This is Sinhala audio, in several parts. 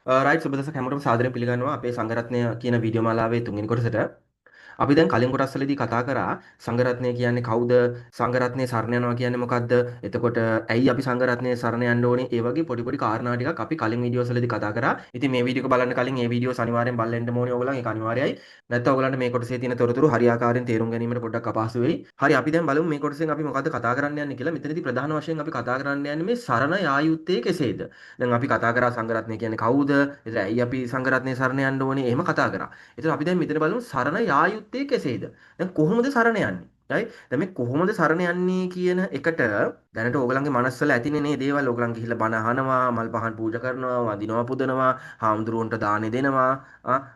රයිට් සුබ දවසක් හැමෝටම සාදරයෙන් පිළිගන්නවා අපේ සංඝරත්නය කියන වීඩියෝ මාලාවේ තුන්වෙනි කොටසට. අපි දැන් කලින් කොටස්වලදී කතා කරා සංඝරත්නය කියන්නේ කවුද? සංඝරත්නයේ සරණ යනවා කියන්නේ මොකද්ද? එතකොට ඇයි අපි සංඝරත්නයේ සරණ යන්න ඕනේ? ඒ වගේ පොඩි පොඩි කාරණා ටිකක් අපි කලින් වීඩියෝස් වලදී කතා කරා. ඉතින් මේ වීඩියෝ එක බලන්න කලින් මේ වීඩියෝස් අනිවාර්යෙන් බලන්න ඕනේ ඕගොල්ලන්. ඒක අනිවාර්යයි. නැත්නම් ඕගොල්ලන්ට මේ කොටසේ තියෙන තොරතුරු හරියාකාරයෙන් තේරුම් ගැනීමට පොඩ්ඩක් අපහසු වෙයි. හරි අපි දැන් බලමු මේ කොටසෙන් අපි මොකද්ද කතා කරන්න යන්නේ කියලා. මෙතනදී ප්‍රධාන වශයෙන් අපි කතා කරන්න යන්නේ මේ සරණ යා යුත්තේ කෙසේද? දැන් අපි කතා කරා සංඝරත්නය කියන්නේ කවුද? එතන ඇයි අපි සංඝරත්නයේ සරණ යන්න ඕනේ? එහෙම කතා කරා. එතකොට අපි දැන් මෙතන බලමු සරණ යා යුත්තේ කෙසේද? දැන් කොහොමද සරණ යන්නේ? right? දැන් මේ කොහොමද සරණ යන්නේ කියන එකට දැනට ඕගලන්ගේ මනස්වල ඇතිනේ මේ දේවල්. ඕගලන් ගිහිල්ලා බණ අහනවා, මල් පහන් පූජා කරනවා, වඳිනවා පුදනවා, හාමුදුරුවන්ට දානෙ දෙනවා,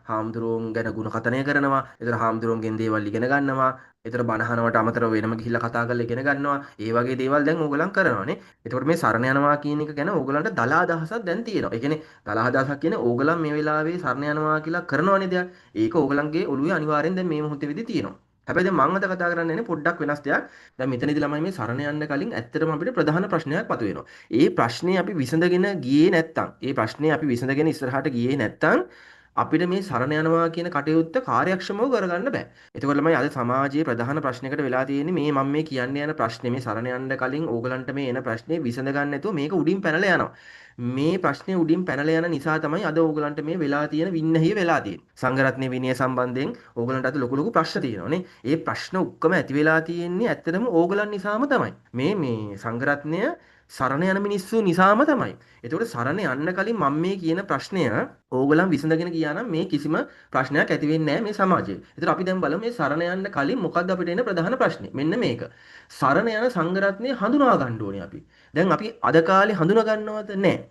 හාමුදුරුවන් ගැන ගුණ කථනය කරනවා. ඒතර හාමුදුරුවන්ගෙන් දේවල් ඉගෙන ගන්නවා. ඒතර බණ අහනවට අමතරව වෙනම ගිහිල්ලා කතා කරලා ඉගෙන ගන්නවා. ඒ වගේ දේවල් දැන් ඕගලන් කරනවානේ. එතකොට මේ සරණ යනවා කියන එක ගැන ඕගලන්ට දල අදහසක් දැන් තියෙනවා. ඒ කියන්නේ දල අදහසක් කියන්නේ ඕගලන් මේ වෙලාවේ සරණ යනවා කියලා කරනවනේ දෙයක්. ඒක ඕගලන්ගේ ඔළුවේ අනිවාර්යෙන් දැන් මේ මොහොතේ වෙදි තියෙනවා. හැබැයි දැන් මම අද කතා කරන්නේ පොඩ්ඩක් වෙනස් දෙයක්. දැන් මෙතනදී ළමයි මේ සරණ යන්න කලින් ඇත්තටම අපිට ප්‍රධාන ප්‍රශ්නයක් මතුවෙනවා. ඒ ප්‍රශ්නේ අපි විසඳගෙන ගියේ නැත්තම්, ඒ ප්‍රශ්නේ අපි විසඳගෙන ඉස්සරහට ගියේ නැත්තම් අපිට මේ සරණ යනවා කියන කටයුත්ත කාර්යක්ෂමව කරගන්න බෑ. එතකොට ළමයි අද සමාජයේ ප්‍රධාන ප්‍රශ්නයකට වෙලා තියෙන්නේ මේ මම මේ කියන්න යන ප්‍රශ්නේ මේ සරණ යන්න කලින් ඕගලන්ට මේ එන ප්‍රශ්නේ විසඳ ගන්න නැතුව මේක උඩින් පැනලා යනවා. මේ ප්‍රශ්නේ උඩින් පැනලා යන නිසා තමයි අද ඕගලන්ට මේ වෙලා තියෙන වින්නහිය වෙලා තියෙන්නේ. සංඝරත්නයේ විනය සම්බන්ධයෙන් ඕගලන්ට අද ලොකු ලොකු ප්‍රශ්න තියෙනවානේ. ඒ ප්‍රශ්න ඔක්කොම ඇති වෙලා තියෙන්නේ ඇත්තටම ඕගලන් නිසාම තමයි. මේ සංඝරත්නය සරණ යන මිනිස්සු නිසාම තමයි. එතකොට සරණ යන්න කලින් මම මේ කියන ප්‍රශ්නය ඕගලන් විසඳගෙන ගියා නම් මේ කිසිම ප්‍රශ්නයක් ඇති වෙන්නේ නැහැ මේ සමාජයේ. ඒතර අපි දැන් බලමු මේ සරණ යන්න කලින් මොකද්ද අපිට එන ප්‍රධාන ප්‍රශ්නේ. මෙන්න මේක. සරණ යන සංඝරත්නය හඳුනා ගන්න ඕනේ අපි. දැන් අපි අද කාලේ හඳුනා ගන්නවද නැහැ.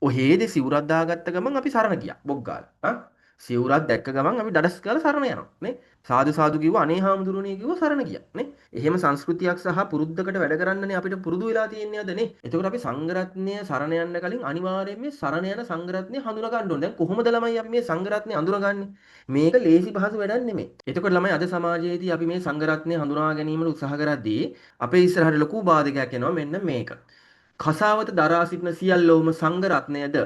ඔහේද සිවුරක් දාගත්ත ගමන් අපි සරණ ගියා. බොක් ගාලා. සිවුරක් දැක්ක ගමන් අපි දඩස් ගාලා සරණ යනවා. නේ? සාදු සාදු කිව්වා අනේ හාමුදුරනේ කිව්වා සරණ ගියා. නේ? එහෙම සංස්කෘතියක් සහ පුරුද්දකට වැඩ කරන්නනේ අපිට පුරුදු වෙලා තියෙන්නේ අද නේ. එතකොට අපි සංඝරත්නය සරණ යන්න කලින් අනිවාර්යයෙන් මේ සරණ යන සංඝරත්නය හඳුනා ගන්න ඕනේ. දැන් කොහොමද ළමයි අපි මේ සංඝරත්නය හඳුනාගන්නේ? මේක ලේසි පහසු වැඩක් නෙමෙයි. එතකොට ළමයි අද සමාජයේදී අපි මේ සංඝරත්නය හඳුනා ගැනීමට උත්සාහ කරද්දී අපේ ඉස්සරහට ලොකු බාධකයක් එනවා මෙන්න මේක. කසාවත දරා සිටින සියල්ලෝම සංඝරත්නයද?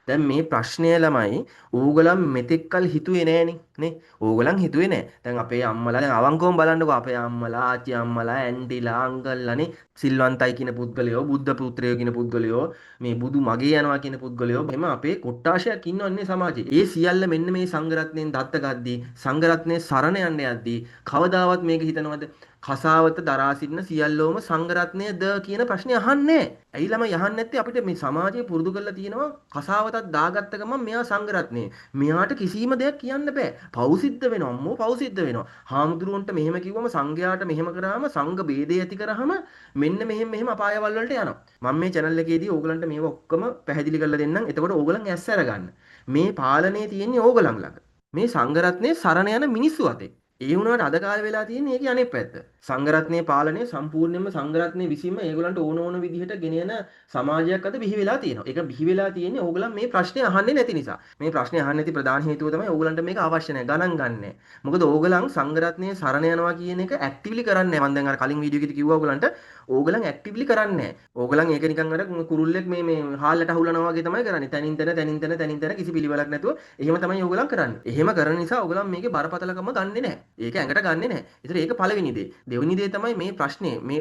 දැන් මේ ප්‍රශ්නය ළමයි ඕගලන් මෙතෙක්කල් හිතුවේ නෑනේ නේ. ඕගලන් හිතුවේ නෑ. දැන් අපේ අම්මලා දැන් අවංකවම බලන්නකෝ අපේ අම්මලා, ආච්චි අම්මලා, ඇන්ටිලා, අංකල්ලානේ සිල්වන්තයි කියන පුද්ගලයෝ, බුද්ධ පුත්‍රයෝ කියන පුද්ගලයෝ, මේ බුදු මගේ යනවා කියන පුද්ගලයෝ එහෙම අපේ කොට්ටාශයක් ඉන්නවන්නේ සමාජයේ. ඒ සියල්ල මෙන්න මේ සංඝරත්නයෙන් දත්ත ගද්දී, සංඝරත්නයේ සරණ යන්න යද්දී කවදාවත් මේක හිතනවද? කසාවත දරා සිටින සියල්ලෝම සංඝරත්නයද කියන ප්‍රශ්නේ අහන්නේ. ඇයි ළමයි අහන්නේ නැත්තේ? අපිට මේ සමාජයේ පුරුදු කරලා තියෙනවා කසාවතක් දාගත්ත ගමන් මෙයා සංඝරත්නය. මෙයාට කිසිම දෙයක් කියන්න බෑ. පෞසිද්ධ වෙනවා අම්මෝ පෞසිද්ධ වෙනවා. හාමුදුරුවන්ට මෙහෙම කිව්වම සංඝයාට මෙහෙම කරාම සංඝ ભેදේ ඇති කරාම මෙන්න මෙහෙම අපායවල වලට යනවා. මම මේ channel එකේදී ඕගලන්ට මේව ඔක්කොම පැහැදිලි කරලා දෙන්නම්. එතකොට ඕගලන් ඇස් අරගන්න. මේ පාලනය තියෙන්නේ ඕගලන් ළඟ. මේ සංඝරත්නයේ සරණ යන මිනිස්සු අතේ. ඒ වුණාට අද කාලේ වෙලා තියෙන්නේ ඒකේ අනෙක් පැත්ත. සංඝරත්නයේ පාලනය සම්පූර්ණයෙන්ම සංඝරත්නයේ විසීම ඒගොල්ලන්ට ඕන විදිහට ගෙනියන සමාජයක් අද බිහි වෙලා තියෙනවා. ඒක බිහි වෙලා තියෙන්නේ ඕගොල්ලන් මේ ප්‍රශ්නේ අහන්නේ නැති නිසා. මේ ප්‍රශ්නේ අහන්නේ නැති ප්‍රධාන හේතුව තමයි ඕගොල්ලන්ට මේක අවශ්‍ය නැහැ. ගණන් ගන්නෑ. මොකද ඕගොල්ලන් සංඝරත්නයේ සරණ යනවා කියන එක ඇක්ටිව්ලි කරන්නේ නැහැ. මම දැන් අර කලින් වීඩියෝ එකේදී කිව්වා ඕගොල්ලන්ට ඕගොල්ලන් ඇක්ටිව්ලි කරන්නේ නැහැ. ඕගොල්ලන් ඒක නිකන් අර කුරුල්ලෙක් මේ හාල්ලට අහුලනවා වගේ තමයි කරන්නේ. තනින් තන කිසි පිළිවෙලක් නැතුව එහෙම තමයි ඕගොල්ලන් කරන්නේ. එහෙම කරන නිසා ඕගොල්ලන් මේකේ බරපතලකම ගන්නෙ නැහැ. ඒක ඇඟට ගන්නෙ නැහැ. ඒතර ඒක පළවෙනි දේ. දෙවෙනි දේ තමයි මේ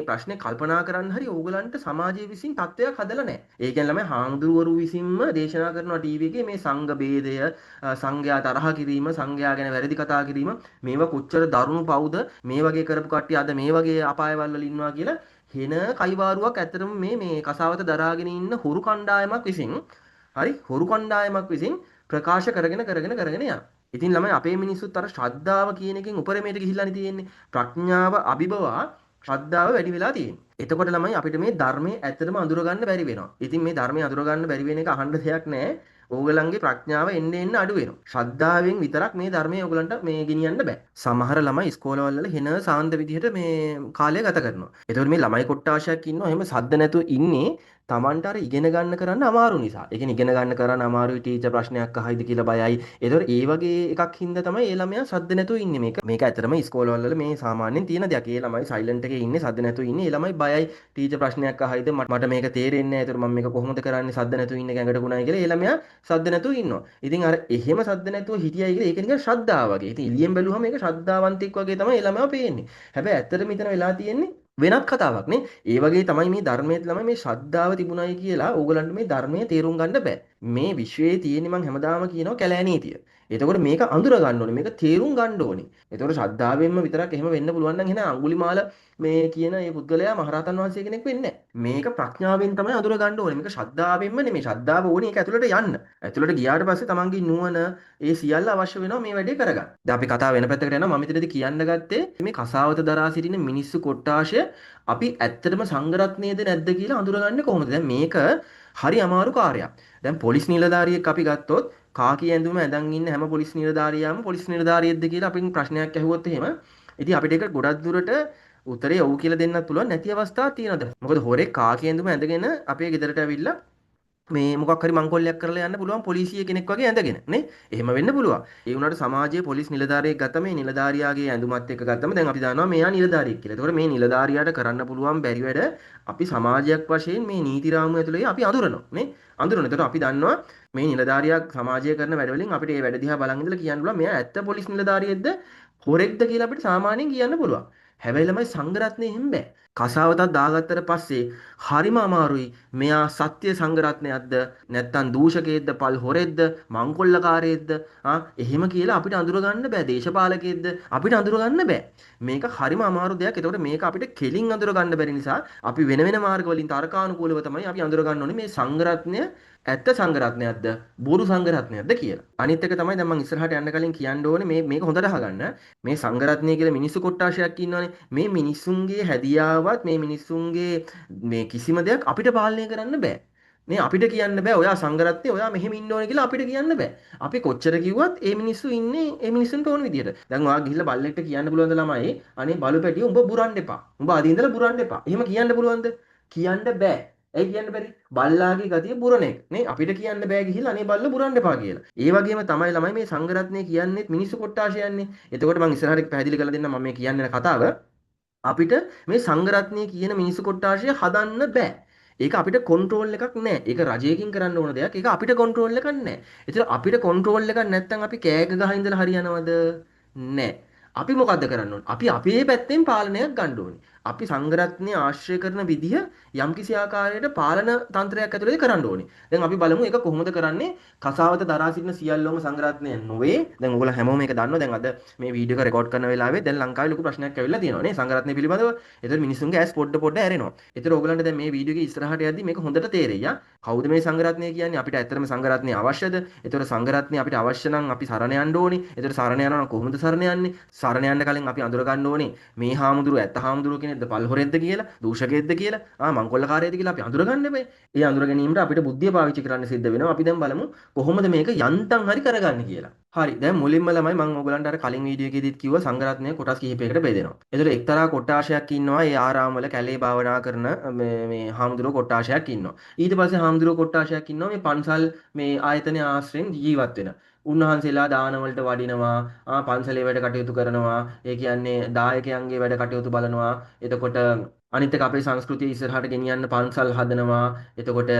ප්‍රශ්නේ කල්පනා කරන්න හරි ඕගලන්ට සමාජයේ විසින් තත්ත්වයක් හදලා නැහැ. ඒ කියන්නේ ළමයි හාමුදුරුවරු විසින්ම දේශනා කරනවා ටීවී එකේ මේ සංඝ ભેදය, සංඝයා තරහ කිරීම, සංඝයා ගැන වැරදි කතා කිරීම, මේවා කොච්චර දරුණු පවුද, මේ වගේ කරපු කට්ටිය අද මේ වගේ අපායවල වල ඉන්නවා කියලා හෙන කයිවාරුවක් ඇත්තටම මේ කසාවත දරාගෙන ඉන්න හොරු කණ්ඩායමක් විසින් ප්‍රකාශ කරගෙන යනවා. ඉතින් ළමයි අපේ මිනිස්සුත් අර ශ්‍රද්ධාව කියන එකෙන් උපරිමයට ගිහිල්ලානේ තියෙන්නේ. ප්‍රඥාව අභිබවා ශ්‍රද්ධාව වැඩි වෙලා තියෙන්නේ. එතකොට ළමයි අපිට මේ ධර්මයේ ඇත්තටම අඳුර ගන්න බැරි වෙනවා. ඉතින් මේ ධර්මයේ අඳුර ගන්න බැරි වෙන එක අහන්න දෙයක් නැහැ. ඕගලන්ගේ ප්‍රඥාව එන්න අඩු වෙනවා. ශ්‍රද්ධාවෙන් විතරක් මේ ධර්මයේ ඕගලන්ට මේ ගෙනියන්න බෑ. සමහර ළමයි ඉස්කෝලවල වල හෙන සාන්ත විදිහට මේ කාලය ගත කරනවා. එතකොට මේ ළමයි කොට්ටාශයක් ඉන්නවා. එහෙම සද්ද නැතුව ඉන්නේ Tamanට අර ඉගෙන ගන්න කරන්න අමාරු නිසා. ඒ කියන්නේ ඉගෙන ගන්න කරන්න අමාරුයි ටීචර් ප්‍රශ්නයක් අහයිද කියලා බයයි. ඒතකොට ඒ වගේ එකක් හින්දා තමයි ඒ ළමයා සද්ද නැතුව ඉන්නේ. මේක ඇත්තටම ඉස්කෝලවල වල මේ සාමාන්‍යයෙන් තියෙන දෙයක්. ඒ ළමයි සයිලන්ට් එකේ ඉන්නේ සද්ද නැතුව ඉන්නේ. ඒ ළමයි බයයි ටීචර් ප්‍රශ්නයක් අහයිද මට මේක තේරෙන්නේ නැහැ. ඒතකොට මම මේක කොහොමද කරන්නේ සද්ද නැතුව ඉන්න ගැඟට ගුණයි කියලා ඒ ළමයා සද්ද නැතුව ඉන්නවා. ඉතින් අර එහෙම සද්ද නැතුව හිටියයි කියලා ඒක නිකන් ශ්‍රද්ධාව වගේ. ඉතින් එළියෙන් බැලුවම මේක ශ්‍රද්ධාවන්තෙක් වගේ තමයි ඒ ළමයා පේන්නේ. හැබැයි ඇත්තටම මෙතන වෙලා තියෙන්නේ වෙනත් කතාවක් නේ. ඒ වගේ තමයි මේ ධර්මයේ ළමයි මේ ශ්‍රද්ධාව තිබුණයි කියලා ඕගලන්ට මේ ධර්මයේ තේරුම් ගන්න බෑ. මේ විශ්වයේ තියෙන්නේ මං හැමදාම කියනවා කැලෑ නීතිය. එතකොට මේක අඳුර ගන්න ඕනේ. මේක තේරුම් ගන්න ඕනේ. එතකොට ශ්‍රද්ධාවෙන්ම විතරක් එහෙම වෙන්න පුළුවන් නම් එහෙනම් අඟුලිමාල මේ කියන මේ පුද්ගලයා මහරහතන් වහන්සේ කෙනෙක් වෙන්නේ නැහැ. මේක ප්‍රඥාවෙන් තමයි අඳුර ගන්න ඕනේ. මේක ශ්‍රද්ධාවෙන්ම නෙමෙයි. ශ්‍රද්ධාව ඕනේ ඒක ඇතුළට යන්න. ඇතුළට ගියාට පස්සේ තමන්ගේ නුවණ ඒ සියල්ල අවශ්‍ය වෙනවා මේ වැඩේ කරගන්න. දැන් අපි කතාව වෙන පැත්තකට යනවා. මම මෙතනදී කියන්න ගත්තේ මේ කසාවත දරා සිටින මිනිස්සු කොට්ටාශය අපි ඇත්තටම සංගරත්නයේද නැද්ද කියලා අඳුරගන්නේ කොහොමද? දැන් මේක හරි අමාරු කාර්යයක්. දැන් පොලිස් නිලධාරියෙක් අපි ගත්තොත් කාකි ඇඳුම ඇඳන් ඉන්න හැම පොලිස් නිලධාරියාම පොලිස් නිලධාරියෙක්ද කියලා අපින් ප්‍රශ්නයක් ඇහුවොත් එහෙම ඉතින් අපිට ඒක ගොඩක් දුරට උත්තරේ ඔව් කියලා දෙන්නත් පුළුවන් නැති අවස්ථා තියෙනවා. මොකද හොරෙක් කාකි ඇඳුම ඇඳගෙන අපේ ගෙදරට ඇවිල්ලා මේ මොකක් හරි මංකොල්ලයක් කරලා යන්න පුළුවන් පොලිසිය කෙනෙක් වගේ ඇඳගෙන නේ. එහෙම වෙන්න පුළුවන්. ඒ වුණාට සමාජයේ පොලිස් නිලධාරියෙක් ගත්තම මේ නිලධාරියාගේ ඇඳුමත් එක්ක ගත්තම දැන් අපි දන්නවා මෙයා නිලධාරියෙක් කියලා. ඒතකොට මේ නිලධාරියාට කරන්න පුළුවන් බැරි වැඩ අපි සමාජයක් වශයෙන් මේ නීති රාමුව ඇතුලේ අපි අඳුරනවා නේ. අඳුරන. ඒතකොට අපි දන්නවා මේ නිලධාරියා සමාජය කරන වැඩ වලින් අපිට මේ වැඩ දිහා බලන් ඉඳලා කියන්න පුළුවන් මෙයා ඇත්ත පොලිස් නිලධාරියෙක්ද හොරෙක්ද කියලා අපිට සාමාන්‍යයෙන් කියන්න පුළුවන්. හැබැයි ළමයි සංඝරත්නය එහෙම බෑ. කසාවතක් දාගත්තට පස්සේ හරිම අමාරුයි. මෙයා සත්‍ය සංඝරත්නයක්ද නැත්නම් දූෂකයෙක්ද පල් හොරෙක්ද මංකොල්ලකාරයෙක්ද එහෙම කියලා අපිට අඳුර ගන්න බෑ. දේශපාලකයෙක්ද අපිට අඳුර ගන්න බෑ. මේක හරිම අමාරු දෙයක්. ඒතකොට මේක අපිට කෙලින් අඳුර ගන්න බැරි නිසා අපි වෙන වෙන මාර්ග වලින් තර්කානුකූලව තමයි අපි අඳුර ගන්න ඕනේ මේ සංඝරත්නය ඇත්ත සංඝරත්නයක්ද බොරු සංඝරත්නයක්ද කියලා. අනිත් එක තමයි දැන් මම ඉස්සරහට යන්න කලින් කියන්න ඕනේ මේක හොඳට අහගන්න. මේ සංඝරත්නය කියලා මිනිස්සු කොට්ටාශයක් ඉන්නවනේ. මේ මිනිස්සුන්ගේ හැදියාවත් මේ මිනිස්සුන්ගේ මේ කිසිම දෙයක් අපිට පාලනය කරන්න බෑ. නේ අපිට කියන්න බෑ ඔයා සංඝරත්නය ඔයා මෙහෙම ඉන්න ඕනේ කියලා අපිට කියන්න බෑ. අපි කොච්චර කිව්වත් ඒ මිනිස්සු ඉන්නේ ඒ මිනිස්සුන්ට ඕන විදියට. දැන් ඔයා ගිහිල්ලා බල්ලෙක්ට කියන්න පුළුවන්ද ළමයි අනේ බලු පැටිය උඹ බුරන්න එපා. උඹ අද ඉඳලා බුරන්න එපා. එහෙම කියන්න පුළුවන්ද? කියන්න බෑ. ඇයි කියන්න බැරි? බල්ලාගේ ගතිය බුරණ එක. නේ අපිට කියන්න බෑ ගිහිල්ලා අනේ බල්ල බුරන්න එපා කියලා. ඒ වගේම තමයි ළමයි මේ සංඝරත්නය කියන්නේ මිනිස්සු කොට්ටාශයන්නේ. එතකොට මම ඉස්සරහට පැහැදිලි කරලා දෙන්නම් මම මේ කියන්න යන කතාව. අපිට මේ සංඝරත්නය කියන මිනිස්සු කොට්ටාශය හදන්න බෑ. ඒක අපිට කන්ට්‍රෝල් එකක් නැහැ. ඒක රජයකින් කරන්න ඕන දෙයක්. ඒක අපිට කන්ට්‍රෝල් එකක් නැහැ. ඒතර අපිට කන්ට්‍රෝල් එකක් නැත්නම් අපි කෑග ගහ ඉඳලා හරියනවද? නැහැ. අපි මොකද්ද කරන්න ඕනේ? අපි අපේ පැත්තෙන් පාලනයක් ගන්න ඕනේ. අපි සංඝරත්නය ආශ්‍රය කරන විදිහ යම්කිසි ආකාරයකට පාලන තන්ත්‍රයක් ඇතුළේ කරන්න ඕනේ. දැන් අපි බලමු ඒක කොහොමද කරන්නේ? කසාවත දරා සිටින සියල්ලෝම සංඝරත්නය නොවේ. දැන් ඔයගොල්ලෝ හැමෝම මේක දන්නවා. දැන් අද මේ වීඩියෝ එක රෙකෝඩ් කරන වෙලාවේ දැන් ලංකාවේ ලොකු ප්‍රශ්නයක් ඇවිල්ලා තියෙනවා නේ සංඝරත්නය පිළිබඳව. ඒතර මිනිස්සුන්ගේ ඇස් පොඩ ඇරෙනවා. ඒතර ඔයගොල්ලන්ට දැන් මේ වීඩියෝ එකේ ඉස්සරහට යද්දි මේක හොඳට තේරෙයි. කවුද මේ සංඝරත්නය කියන්නේ? අපිට ඇත්තටම සංඝරත්නය අවශ්‍යද? ඒතර සංඝරත්නය අපිට අවශ්‍ය නම් අපි සරණ යන්න ඕනේ. ඒතර සරණ යනවා කොහොමද සරණ යන්නේ? සරණ යන්න කලින් අපි අඳුර ගන්න ඕනේ මේ හාමුදුරුව ඇත්ත හාමුදුරුව කෙනෙක්ද පල් හොරෙක්ද කියලා දූෂකයෙක්ද කියලා මංකොල්ලකාරයෙක්ද කියලා අපි අඳුර ගන්න බෑ. ඒ අඳුර ගැනීමට අපිට බුද්ධිය පාවිච්චි කරන්න සිද්ධ වෙනවා. අපි දැන් බලමු කොහොමද මේක යන්තම් හරි කරගන්නේ කියලා. හරි දැන් මුලින්ම ළමයි මම ඔයගලන්ට අර කලින් වීඩියෝ එකේදීත් කිව්වා සංඝරත්නය කොටස් කිහිපයකට බෙදෙනවා. ඒතර එක්තරා කොට්ටාශයක් ඉන්නවා ඒ ආරාම වල කැලේ භාවනා කරන මේ හාමුදුරුවෝ කොට්ටාශයක් ඉන්නවා. ඊට පස්සේ හාමුදුරුවෝ කොට්ටාශයක් ඉන්නවා මේ පන්සල් මේ ආයතනයේ ආශ්‍රයෙන් ජීවත් වෙන. උන්වහන්සේලා දානවලට වඩිනවා පන්සලේ වැඩ කටයුතු කරනවා ඒ කියන්නේ දායකයන්ගේ වැඩ කටයුතු බලනවා එතකොට අනිත් එක අපේ සංස්කෘතිය ඉස්සරහට ගෙනියන්න පන්සල් හදනවා එතකොට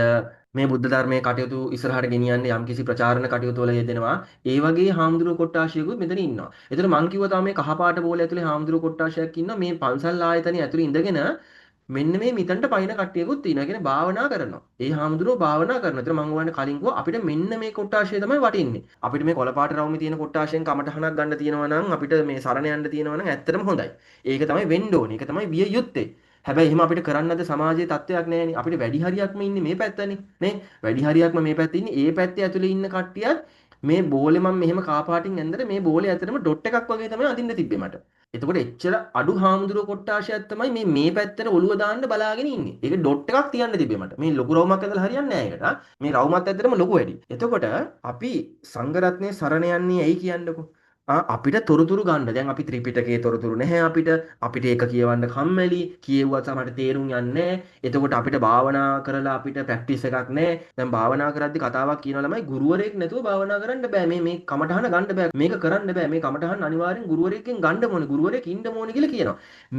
මේ බුද්ධ ධර්මයේ කටයුතු ඉස්සරහට ගෙනියන්න යම්කිසි ප්‍රචාරණ කටයුතු වල යෙදෙනවා ඒ වගේ හාමුදුරුවෝ කොට්ටාශයකුත් මෙතන ඉන්නවා. ඒතර මං කිව්වා තමයි මේ කහපාට බෝලේ ඇතුලේ හාමුදුරුවෝ කොට්ටාශයක් ඉන්නවා මේ පන්සල් ආයතනයේ ඇතුලේ ඉඳගෙන මෙන්න මේ මිතන්ට පයින් කට්ටියකුත් තියෙනවා. කියන්නේ භාවනා කරනවා. ඒ හාමුදුරුවෝ භාවනා කරනවා. ඒතර මම ඔයගොල්ලන්ට කලින් කිව්වා අපිට මෙන්න මේ කොට්ටාශය තමයි වටින්නේ. අපිට මේ කොළපාට රවුමේ තියෙන කොට්ටාශයෙන් කමටහනක් ගන්න තියෙනවා නම් අපිට මේ සරණ යන්න තියෙනවා නම් ඇත්තටම හොඳයි. ඒක තමයි වෙන්න ඕනේ. ඒක තමයි විය යුත්තේ. හැබැයි එහෙම අපිට කරන්නද සමාජයේ තත්ත්වයක් නැහැනේ. අපිට වැඩි හරියක්ම ඉන්නේ මේ පැත්තනේ. නේ? වැඩි හරියක්ම මේ පැත්තේ ඉන්නේ. ඒ පැත්තේ ඇතුලේ ඉන්න කට්ටියත් මේ බෝලේ මම මෙහෙම කාපාටින් ඇන්දර මේ බෝලේ ඇතුළේම ඩොට් එකක් වගේ තමයි අදින්න තිබ්බේ මට. එතකොට එච්චර අඩු හාමුදුරුවෝ කොට්ටාශයක් තමයි මේ පැත්තට ඔළුව දාන්න බලාගෙන ඉන්නේ. ඒක ඩොට් එකක් තියන්න තිබ්බේ මට. මේ ලොකු රවුමක් ඇඳලා හරියන්නේ නැහැ ඒකට. මේ රවුමත් ඇත්තටම ලොකු වැඩි. එතකොට අපි සංඝරත්නයේ සරණ යන්නේ ඇයි කියන්නකෝ. අපිට තොරතුරු ගන්න දැන් අපි ත්‍රිපිටකයේ තොරතුරු නැහැ අපිට ඒක කියවන්න කම්මැලි කියෙව්වත් සමහරට තේරුම් යන්නේ නැහැ. එතකොට අපිට භාවනා කරලා අපිට ප්‍රැක්ටිස් එකක් නැහැ. දැන් භාවනා කරද්දි කතාවක් කියනවා ළමයි ගුරුවරයෙක් නැතුව භාවනා කරන්න බෑ. මේ කමටහන ගන්න බෑ. මේක කරන්න බෑ. මේ කමටහන අනිවාර්යෙන් ගුරුවරයෙක්ගෙන් ගන්න ඕනේ. ගුරුවරයෙක් ඉන්න ඕනේ කියලා කියනවා.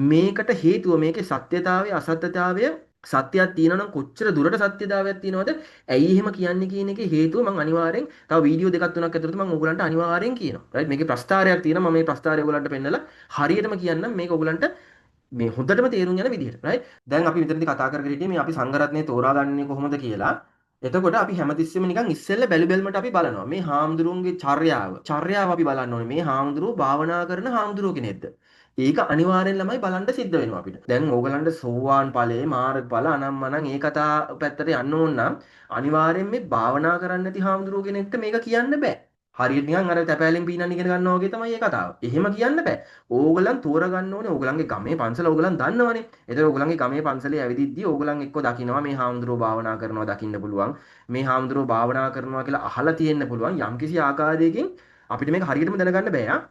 මේකට හේතුව මේකේ සත්‍යතාවය අසත්‍යතාවය සත්‍යයක් තියෙනවා නම් කොච්චර දුරට සත්‍යතාවයක් තියෙනවද? ඇයි එහෙම කියන්නේ කියන එකේ හේතුව මම අනිවාර්යෙන් තව වීඩියෝ දෙකක් තුනක් ඇතුළත මම ඕගලන්ට අනිවාර්යෙන් කියනවා. රයිට් මේකේ ප්‍රස්තාරයක් තියෙනවා. මම මේ ප්‍රස්තාරය ඕගලන්ට පෙන්නලා හරියටම කියන්නම් මේක ඕගලන්ට මේ හොඳටම තේරුම් යන විදිහට. රයිට් දැන් අපි මෙතනදී කතා කරගෙන හිටියේ මේ අපි සංඝරත්නය තෝරාගන්නේ කොහොමද කියලා. එතකොට අපි හැමතිස්සෙම නිකන් ඉස්සෙල්ල බැලුමට අපි බලනවා මේ හාමුදුරුවන්ගේ චර්යාව අපි බලන්න ඕනේ. මේ හාමුදුරුවෝ භාවනා කරන හාමුදුරුවෝ කෙනෙක්ද? ඒක අනිවාර්යෙන් ළමයි බලන්න සිද්ධ වෙනවා අපිට. දැන් ඕගලන්ට සෝවාන් ඵලයේ මාර්ගඵල අනම්මනම් ඒ කතා පැත්තට යන්න ඕන නම් අනිවාර්යෙන් මේ භාවනා කරන්න නැති හාමුදුරුවෝ කෙනෙක්ට මේක කියන්න බෑ. හරියට නිකන් අර තැපෑලෙන් පීනන්න ඉගෙන ගන්නවා වගේ තමයි මේ කතාව. එහෙම කියන්න බෑ. ඕගලන් තෝරගන්න ඕනේ ඕගලන්ගේ ගමේ පන්සල ඕගලන් දන්නවනේ. එතකොට ඕගලන්ගේ ගමේ පන්සලේ ඇවිදිද්දී ඕගලන් එක්ක දකින්නවා මේ හාමුදුරුවෝ භාවනා කරනවා දකින්න පුළුවන්. මේ හාමුදුරුවෝ භාවනා කරනවා කියලා අහලා තියෙන්න පුළුවන්. යම්කිසි ආකාරයකින් අපිට මේක හරියටම දැනගන්න බෑ.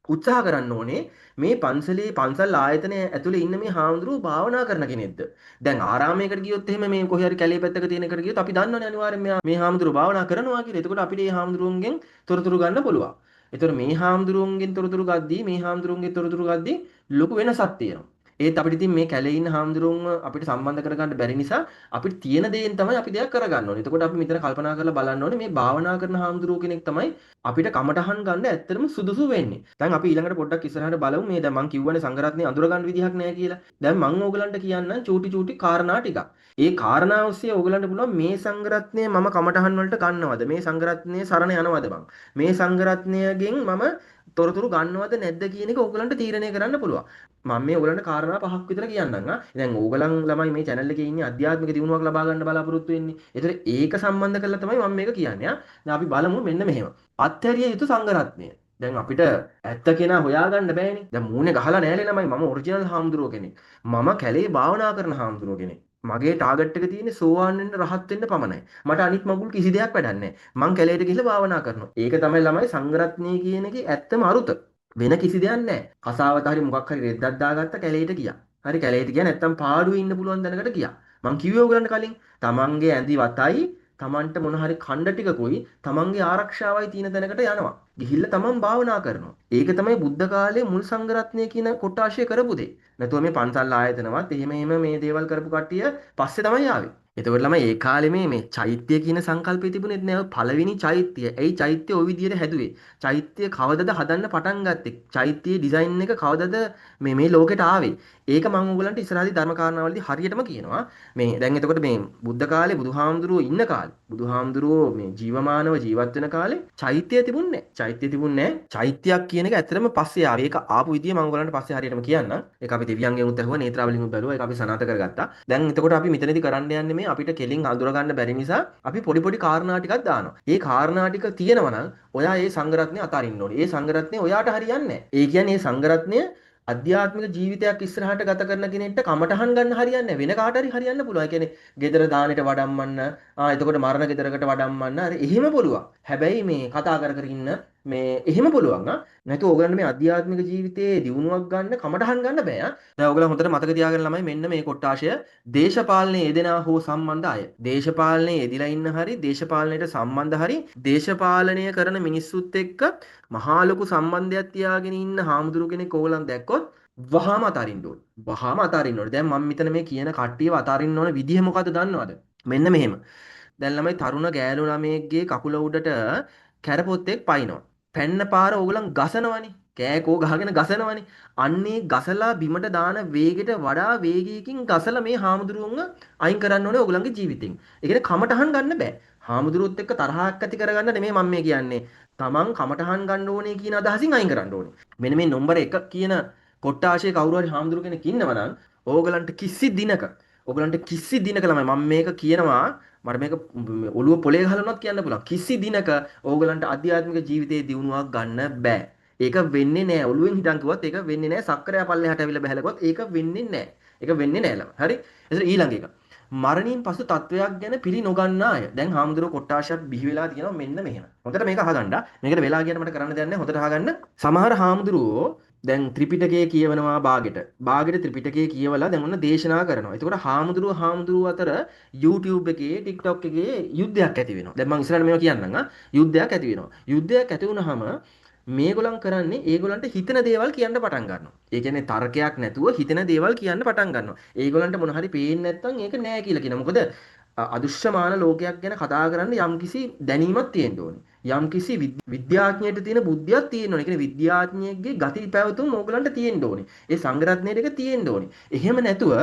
උත්සාහ කරන්න ඕනේ මේ පන්සලේ පන්සල් ආයතනය ඇතුලේ ඉන්න මේ හාමුදුරුවෝ භාවනා කරන කෙනෙක්ද? දැන් ආරාමයකට ගියොත් එහෙම මේ කොහේ හරි කැලේ පැත්තක තියෙන එකට ගියොත් අපි දන්නවනේ අනිවාර්යෙන් මේ හාමුදුරුවෝ භාවනා කරනවා කියලා. එතකොට අපිට මේ හාමුදුරුවන්ගෙන් තොරතුරු ගන්න පුළුවන්. එතකොට මේ හාමුදුරුවන්ගෙන් තොරතුරු ගද්දී මේ හාමුදුරුවන්ගේ තොරතුරු ගද්දී ලොකු වෙනසක් තියෙනවා. ඒත් අපිට ඉතින් මේ කැලේ ඉන්න හාමුදුරුවන්ව අපිට සම්බන්ධ කරගන්න බැරි නිසා අපිට තියෙන දේෙන් තමයි අපි දෙයක් කරගන්න ඕනේ. එතකොට අපි මෙතන කල්පනා කරලා බලන්න ඕනේ මේ භාවනා කරන හාමුදුරුවෝ කෙනෙක් තමයි අපිට කමටහන් ගන්න ඇත්තටම සුදුසු වෙන්නේ. දැන් අපි ඊළඟට පොඩ්ඩක් ඉස්සරහට බලමු මේ දැන් මම කිව්වනේ සංඝරත්නය අඳුර ගන්න විදිහක් නැහැ කියලා. දැන් මම ඕගලන්ට කියන්නම් චූටි කාරණා ටිකක්. ඒ කාරණා ඔස්සේ ඕගලන්ට පුළුවන් මේ සංඝරත්නය මම කමටහන් වලට ගන්නවද? මේ සංඝරත්නය සරණ යනවද බං? මේ සංඝරත්නයගෙන් මම තොරතුරු ගන්නවද නැද්ද කියන එක ඕගලන්ට තීරණය කරන්න පුළුවන්. මම මේ ඕගලන්ට කාරණා පහක් විතර කියන්නම්. දැන් ඕගලන් ළමයි මේ channel එකේ ඉන්නේ අධ්‍යාත්මික දියුණුවක් ලබා ගන්න බලාපොරොත්තු වෙන්නේ. ඒතර ඒක සම්බන්ධ කරලා තමයි මම මේක කියන්නේ. දැන් අපි බලමු මෙන්න මෙහෙම. අත්හැරිය යුතු සංඝරත්නය. දැන් අපිට ඇත්ත කෙනා හොයාගන්න බෑනේ. දැන් මූණේ ගහලා නෑනේ ළමයි මම ඔරිජිනල් හාමුදුරුවෝ කෙනෙක්. මම කැලේ භාවනා කරන හාමුදුරුවෝ කෙනෙක්. මගේ ටාගට් එක තියෙන්නේ සෝවාන් වෙන්න රහත් වෙන්න පමණයි. මට අනිත් මගුල් කිසි දෙයක් වැඩක් නැහැ. මං කැලේට ගිහිල්ලා භාවනා කරනවා. ඒක තමයි ළමයි සංඝරත්නය කියන එකේ ඇත්තම අරුත. වෙන කිසි දෙයක් නැහැ. කසාවත හරි මොකක් හරි රෙද්දක් දාගත්ත කැලේට ගියා. හරි කැලේට ගියා නැත්තම් පාඩුවේ ඉන්න පුළුවන් දැනකට ගියා. මං කිව්වේ ඔයගලන්ට කලින් තමන්ගේ ඇඳි වතයි තමන්ට මොන හරි ඛණ්ඩ ටිකකුයි තමන්ගේ ආරක්ෂාවයි තියෙන තැනකට යනවා. ගිහිල්ලා තමන් භාවනා කරනවා. ඒක තමයි බුද්ධ කාලයේ මුල් සංඝරත්නය කියන කොටාශය කරපු දේ. නැතුව මේ පන්සල් ආයතනවත් එහෙම මේ දේවල් කරපු කට්ටිය පස්සේ තමයි ආවේ. එතකොට ළමයි ඒ කාලේ මේ චෛත්‍ය කියන සංකල්පය තිබුණෙත් නෑ. පළවෙනි චෛත්‍ය. ඇයි චෛත්‍ය ওই විදිහට හැදුවේ? චෛත්‍ය කවදද හදන්න පටන් ගත්තේ? චෛත්‍යයේ ඩිසයින් එක කවදද මේ ලෝකෙට ආවේ? ඒක මම ඕගලන්ට ඉස්සරහදී ධර්ම කාරණාවලදී හරියටම කියනවා. මේ දැන් එතකොට මේ බුද්ධ කාලේ බුදුහාමුදුරුවෝ ඉන්න කාලේ බුදුහාමුදුරුවෝ මේ ජීවමානව ජීවත් වෙන කාලේ චෛත්‍ය තිබුණේ නෑ. චෛත්‍ය තිබුණේ නෑ. චෛත්‍යයක් කියන එක ඇත්තටම පස්සේ ආවේ. ඒක ආපු විදිය මම ඔයගලන්ට පස්සේ හරියටම කියන්නම්. ඒක අපි දෙවියන්ගෙන් උත් ඇහුවා, නේත්‍රාවලින් උත් බැලුවා. ඒක අපි සනාථ කරගත්තා. දැන් එතකොට අපි මෙතනදී කරන්න යන්නේ මේ අපිට කෙලින් අඳුර ගන්න බැරි නිසා අපි පොඩි කාරණා ටිකක් දානවා. ඒ කාරණා ටික තියෙනවා නම් ඔයා ඒ සංඝරත්නය අතාරින්න ඕනේ. ඒ සංඝරත්නය ඔයාට හරියන්නේ නැහැ. ඒ කියන්නේ ඒ සංඝරත්නය අධ්‍යාත්මික ජීවිතයක් ඉස්සරහට ගත කරන කෙනෙක්ට කමටහන් ගන්න හරියන්නේ නැහැ. වෙන කාට හරි හරියන්න පුළුවන්. ඒ කියන්නේ ගෙදර දානෙට වඩම්මන්න, එතකොට මරණ ගෙදරකට වඩම්මන්න. හරි එහෙම පුළුවන්. හැබැයි මේ කතා කර ඉන්න මේ එහෙම පුළුවන්. නැතු ඕගලන්ට මේ අධ්‍යාත්මික ජීවිතයේ දියුණුවක් ගන්න කමටහන් ගන්න බෑ. දැන් ඕගලන් හොඳට මතක තියාගන්න ළමයි මෙන්න මේ කොටාශය දේශපාලනයේ යෙදෙනා හෝ සම්බන්ධ අය. දේශපාලනයේ යෙදිලා ඉන්න හරි දේශපාලනයට සම්බන්ධ හරි දේශපාලනය කරන මිනිස්සුත් එක්ක මහා ලොකු සම්බන්ධයක් තියාගෙන ඉන්න හාමුදුරු කෙනෙක් ඕගලන් දැක්කොත් වහාම අතාරින්න ඕනේ. වහාම අතාරින්න ඕනේ. දැන් මම මෙතන මේ කියන කට්ටියව අතාරින්න ඕන විදිහ මොකද්ද දන්නවද? මෙන්න මෙහෙම. දැන් ළමයි තරුණ ගෑනු ළමයෙක්ගේ කකුල උඩට කැරපොත්තෙක් පයින්නවා. පැන්න පාර ඕගලන් ගසනවනේ. කෑකෝ ගහගෙන ගසනවනේ. අන්නේ ගසලා බිමට දාන වේගෙට වඩා වේගයකින් ගසලා මේ හාමුදුරුවන්ව අයින් කරන්න ඕනේ ඕගලන්ගේ ජීවිතෙන්. ඒ කියන්නේ කමටහන් ගන්න බෑ. හාමුදුරුවොත් එක්ක තරහක් ඇති කරගන්න නෙමෙයි මම මේ කියන්නේ. තමන් කමටහන් ගන්න ඕනේ කියන අදහසින් අයින් කරන්න ඕනේ. මෙන්න මේ නම්බර 1 කියන කොට්ටාශයේ කවුරු හරි හාමුදුරු කෙනෙක් ඉන්නවා නම් ඕගලන්ට කිසි දිනක ළමයි මම මේක කියනවා මට මේක ඔළුව පොලේ ගහලනොත් කියන්න පුළුවන්. කිසි දිනක ඕගලන්ට ආධ්‍යාත්මික ජීවිතයේ දියුණුවක් ගන්න බෑ. ඒක වෙන්නේ නැහැ. ඔළුවෙන් හිටන් කිව්වත් ඒක වෙන්නේ නැහැ. සක්කරය පල්ලෙහාට ඇවිල්ලා බහැලකුවත් ඒක වෙන්නේ නැහැ. ඒක වෙන්නේ නැහැ ළමයි. හරි? එතන ඊළඟ එක. මරණින් පසු තත්වයක් ගැන පිළි නොගන්නා අය. දැන් හාමුදුරුවෝ කොට්ටාශයක් බිහි වෙලා තියෙනවා මෙන්න මෙහෙම. හොඳට මේක අහගන්න. මේකට වෙලා ගියට මට කරන්න දෙයක් නැහැ. හොඳට අහගන්න. සමහර හාමුදුරුවෝ දැන් ත්‍රිපිටකය කියවනවා බාගෙට. බාගෙට ත්‍රිපිටකය කියවලා දැන් ඔන්න දේශනා කරනවා. එතකොට හාමුදුරුවෝ අතර YouTube එකේ TikTok එකේ යුද්ධයක් ඇති වෙනවා. දැන් මම ඉස්සරහට මේවා කියන්නම්. යුද්ධයක් ඇති වෙනවා. යුද්ධයක් ඇති වුනහම මේගොල්ලන් කරන්නේ ඒගොල්ලන්ට හිතන දේවල් කියන්න පටන් ගන්නවා. ඒ කියන්නේ තර්කයක් නැතුව හිතන දේවල් කියන්න පටන් ගන්නවා. ඒගොල්ලන්ට මොන හරි පේන්නේ නැත්නම් ඒක නෑ කියලා කියනවා. මොකද අදුෂ්‍යමාන ලෝකයක් ගැන කතා කරන්න යම්කිසි දැනීමක් තියෙන්න ඕනේ. යම්කිසි විද්‍යාඥයෙකුට තියෙන බුද්ධියක් තියෙන්න ඕනේ. ඒ කියන්නේ විද්‍යාඥයෙක්ගේ ගති පැවතුම් ඕගොල්ලන්ට තියෙන්න ඕනේ. ඒ සංග්‍රහණයේ එක තියෙන්න ඕනේ. එහෙම නැතුව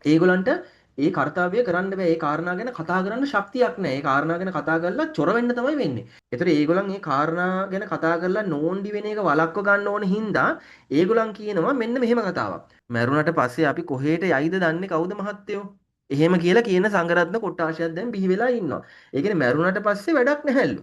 ඒගොල්ලන්ට ඒ කාර්යය කරන්න බෑ. ඒ කාරණා ගැන කතා කරන්න ශක්තියක් නැහැ. ඒ කාරණා ගැන කතා කරලා චොර වෙන්න තමයි වෙන්නේ. ඒතර ඒගොල්ලන් මේ කාරණා ගැන කතා කරලා නෝන්ඩි වෙන එක වළක්ව ගන්න ඕන හින්දා ඒගොල්ලන් කියනවා මෙන්න මෙහෙම කතාවක්. මැරුණට පස්සේ අපි කොහෙට යයිද දන්නේ කවුද මහත්තයෝ? එහෙම කියලා කියන සංඝරත්න කොට්ටාශයක් දැන් බිහි වෙලා ඉන්නවා. ඒ කියන්නේ මැරුණට පස්සේ වැඩක් නැහැලු.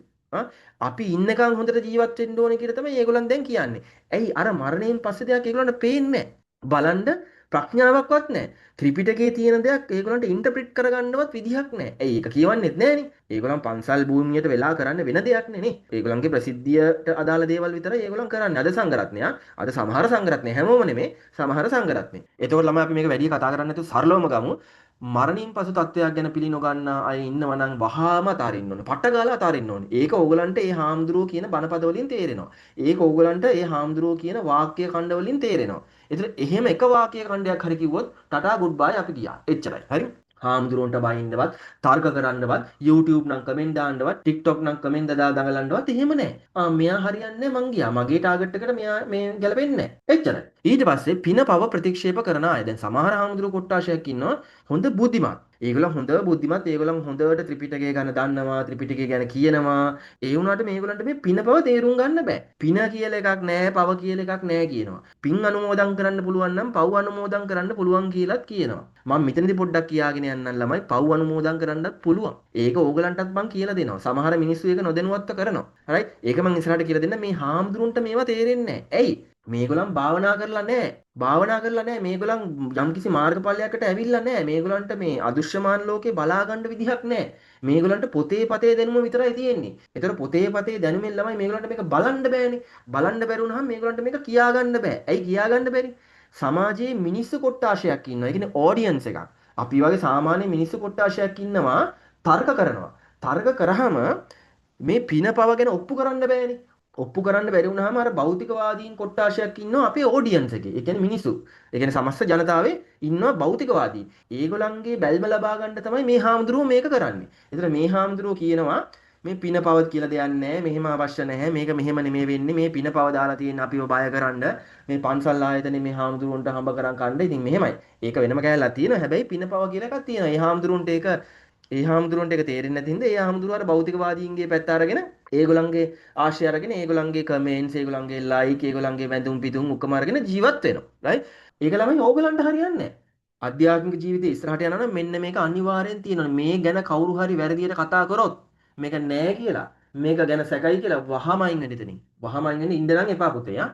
අපි ඉන්නකම් හොඳට ජීවත් වෙන්න ඕනේ කියලා තමයි ඒගොල්ලන් දැන් කියන්නේ. ඇයි අර මරණයෙන් පස්සේ දෙයක් ඒගොල්ලන්ට පේන්නේ නැහැ. බලන්න ප්‍රඥාවක්වත් නැහැ. ත්‍රිපිටකයේ තියෙන දෙයක් ඒගොල්ලන්ට ඉන්ටර්ප්‍රිට් කරගන්නවත් විදිහක් නැහැ. ඇයි ඒක කියවන්නෙත් නැහනේ. ඒගොල්ලන් පන්සල් භූමියට වෙලා කරන්න වෙන දෙයක් නෙනේ. ඒගොල්ලන්ගේ ප්‍රසිද්ධියට අදාළ දේවල් විතරයි ඒගොල්ලන් කරන්නේ. අද සංඝරත්නයා, අද සමහර සංඝරත්නය හැමෝම නෙමේ, සමහර සංඝරත්නය. එතකොට ළමයි අපි මේක වැඩි කතා කරන්නේ නැතුව සරලවම ගමු. මරණින් පසු තත්වයක් ගැන පිළි නොගන්නා අය ඉන්නවා නම් වහාම අතාරින්න ඕනේ. පට්ට ගාලා අතාරින්න ඕනේ. ඒක ඕගලන්ට ඒ හාමුදුරුවෝ කියන බණපද වලින් තේරෙනවා. ඒක ඕගලන්ට ඒ හාමුදුරුවෝ කියන වාක්‍ය ඛණ්ඩ වලින් තේරෙනවා. ඒතර එහෙම එක වාක්‍ය ඛණ්ඩයක් හරි කිව්වොත් ටටා ගුඩ් බයි අපි ගියා. එච්චරයි. හරි. හාමුදුරුවන්ට බයින්නවත්, තර්ක කරන්නවත්, YouTube නම් කමෙන්ට් දාන්නවත්, TikTok නම් කමෙන්ට් දා දඟලන්නවත් එහෙම නැහැ. මෙයා හරියන්නේ මං ගියා. මගේ ටාගට් එකට මෙයා මේ ගැලපෙන්නේ නැහැ. එච්චරයි. ඊට පස්සේ පින පව ප්‍රතික්ෂේප කරන අය. දැන් සමහර හාමුදුරුවෝ කොට්ටාශයක් ඉන්නවා හොඳ බුද්ධිමත්. ඒගොල්ලෝ හොඳ බුද්ධිමත්. ඒගොල්ලෝ හොඳට ත්‍රිපිටකය ගැන දන්නවා, ත්‍රිපිටකය ගැන කියනවා. ඒ වුණාට මේගොල්ලන්ට මේ පින පව තේරුම් ගන්න බෑ. පින කියලා එකක් නැහැ, පව කියලා එකක් නැහැ කියනවා. පින් අනුමෝදන් කරන්න පුළුවන් නම් පව් අනුමෝදන් කරන්න පුළුවන් කියලාත් කියනවා. මම මෙතනදී පොඩ්ඩක් කියාගෙන යන්නම් ළමයි පව් අනුමෝදන් කරන්නත් පුළුවන්. ඒක ඕගලන්ටත් මම කියලා දෙනවා. සමහර මිනිස්සු ඒක නොදැනුවත්ව කරනවා. හරි? ඒක මම ඉස්සරහට කියලා දෙන්න. මේ හාමුදුරුන්ට මේවා තේරෙන්නේ නැහැ. ඇයි? මේගොල්ලන් භාවනා කරලා නැහැ. භාවනා කරලා නැහැ. මේගොල්ලන් යම්කිසි මාර්ගඵලයකට ඇවිල්ලා නැහැ. මේගොල්ලන්ට මේ අදුෂ්‍යමාන ලෝකේ බලා ගන්න විදිහක් නැහැ. මේගොල්ලන්ට පොතේ පතේ දැනුම විතරයි තියෙන්නේ. ඒතර පොතේ පතේ දැනුමෙන් ළමයි මේගොල්ලන්ට මේක බලන්න බෑනේ. බලන්න බැරි වුණාම මේගොල්ලන්ට මේක කියා ගන්න බෑ. ඇයි කියා ගන්න බැරි? සමාජයේ මිනිස්සු කොට්ටාශයක් ඉන්නවා. ඒ කියන්නේ ඔඩියන්ස් එකක්. අපි වගේ සාමාන්‍ය මිනිස්සු කොට්ටාශයක් ඉන්නවා තර්ක කරනවා. තර්ක කරාම මේ පින පව ගැන ඔප්පු කරන්න බෑනේ. ඔප්පු කරන්න බැරි වුණාම අර භෞතිකවාදීන් කොට්ටාශයක් ඉන්නවා අපේ ඔඩියන්ස් එකේ. ඒ කියන්නේ මිනිස්සු. ඒ කියන්නේ සමස්ත ජනතාවේ ඉන්නවා භෞතිකවාදී. ඒගොල්ලන්ගේ බැල්ම ලබා ගන්න තමයි මේ හාමුදුරුවෝ මේක කරන්නේ. ඒතර මේ හාමුදුරුවෝ කියනවා මේ පින පවත් කියලා දෙයක් නැහැ. මෙහෙම අවශ්‍ය නැහැ. මේක මෙහෙම නෙමෙයි වෙන්නේ. මේ පින පව දාලා තියෙන අපිව බය කරන්න. මේ පන්සල් ආයතනේ මේ හාමුදුරුවන්ට හම්බ කරන් කන්න. ඉතින් මෙහෙමයි. ඒක වෙනම කෑල්ලක් තියෙනවා. හැබැයි පින පව කියලා එකක් තියෙනවා. ඒ හාමුදුරුවන්ට ඒක තේරෙන්නේ නැති හින්දා ඒ හාමුදුරුවෝ අර භෞතිකවාදීන්ගේ පැත්ත අරගෙන ඒගොල්ලන්ගේ ආශය අරගෙන ඒගොල්ලන්ගේ කමෙන්ට්ස් ඒගොල්ලන්ගේ ලයික් ඒගොල්ලන්ගේ වැඳුම් පිටුම් ඔක්කොම අරගෙන ජීවත් වෙනවා. රයිට්? ඒක ළමයි ඕගොල්ලන්ට හරියන්නේ නැහැ. ආධ්‍යාත්මික ජීවිතේ ඉස්සරහට යනවා නම් මෙන්න මේක අනිවාර්යෙන් තියෙනවා. මේ ගැන කවුරු හරි වැරදියට කතා කරොත් මේක නෑ කියලා මේක ගැන සැකයි කියලා වහම අයින් වෙන්න එතනින්. වහම අයින් වෙන්න ඉන්න නම් එපා පුතේ.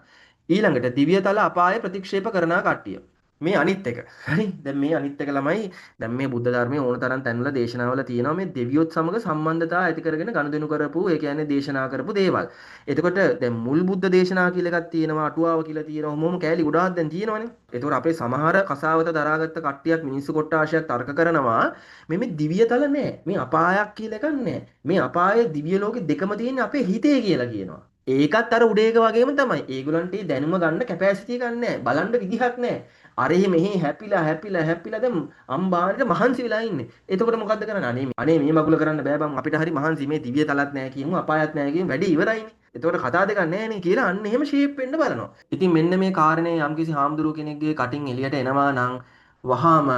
ඊළඟට දිව්‍යතල අපාය ප්‍රතික්ෂේප කරන කට්ටිය. මේ අනිත් එක. හරි? දැන් මේ අනිත් එක ළමයි දැන් මේ බුද්ධ ධර්මයේ ඕන තරම් තැන්වල දේශනාවල තියෙනවා මේ දෙවියොත් සමග සම්බන්ධතාව ඇති කරගෙන ගනුදෙනු කරපු ඒ කියන්නේ දේශනා කරපු දේවල්. එතකොට දැන් මුල් බුද්ධ දේශනා කියලා එකක් තියෙනවා අටුවාව කියලා තියෙනවා. මොම කෑලි ගොඩාක් දැන් තියෙනවනේ. එතකොට අපේ සමහර කසාවත දරාගත්ත කට්ටියක් මිනිස්සු කොට්ටාශයක් තර්ක කරනවා මේ දිව්‍යතල නෑ. මේ අපායක් කියලා එකක් නෑ. මේ අපායේ දිව්‍ය ලෝකෙ දෙකම තියෙන්නේ අපේ හිතේ කියලා කියනවා. ඒකත් අර උඩේක වගේම තමයි. ඒගොල්ලන්ට දැනුම ගන්න කැපැසිටි එකක් නැහැ. බලන්න විදිහක් නැහැ. අර මෙහි හැපිලා දැන් අම්බාරට මහන්සි වෙලා ඉන්නේ. එතකොට මොකද්ද කරන්නේ? අනේ මේ මගුල කරන්න බෑ බං අපිට හරි මහන්සි මේ දිව්‍ය තලත් නැහැ කියමු අපායත් නැහැ කියමු වැඩි ඉවරයිනේ. එතකොට කතා දෙකක් නැහැ නේ කියලා අන්න එහෙම ෂේප් වෙන්න බලනවා. ඉතින් මෙන්න මේ කාරණේ යම්කිසි හාමුදුරුව කෙනෙක්ගේ කටින් එළියට එනවා නම් වහාම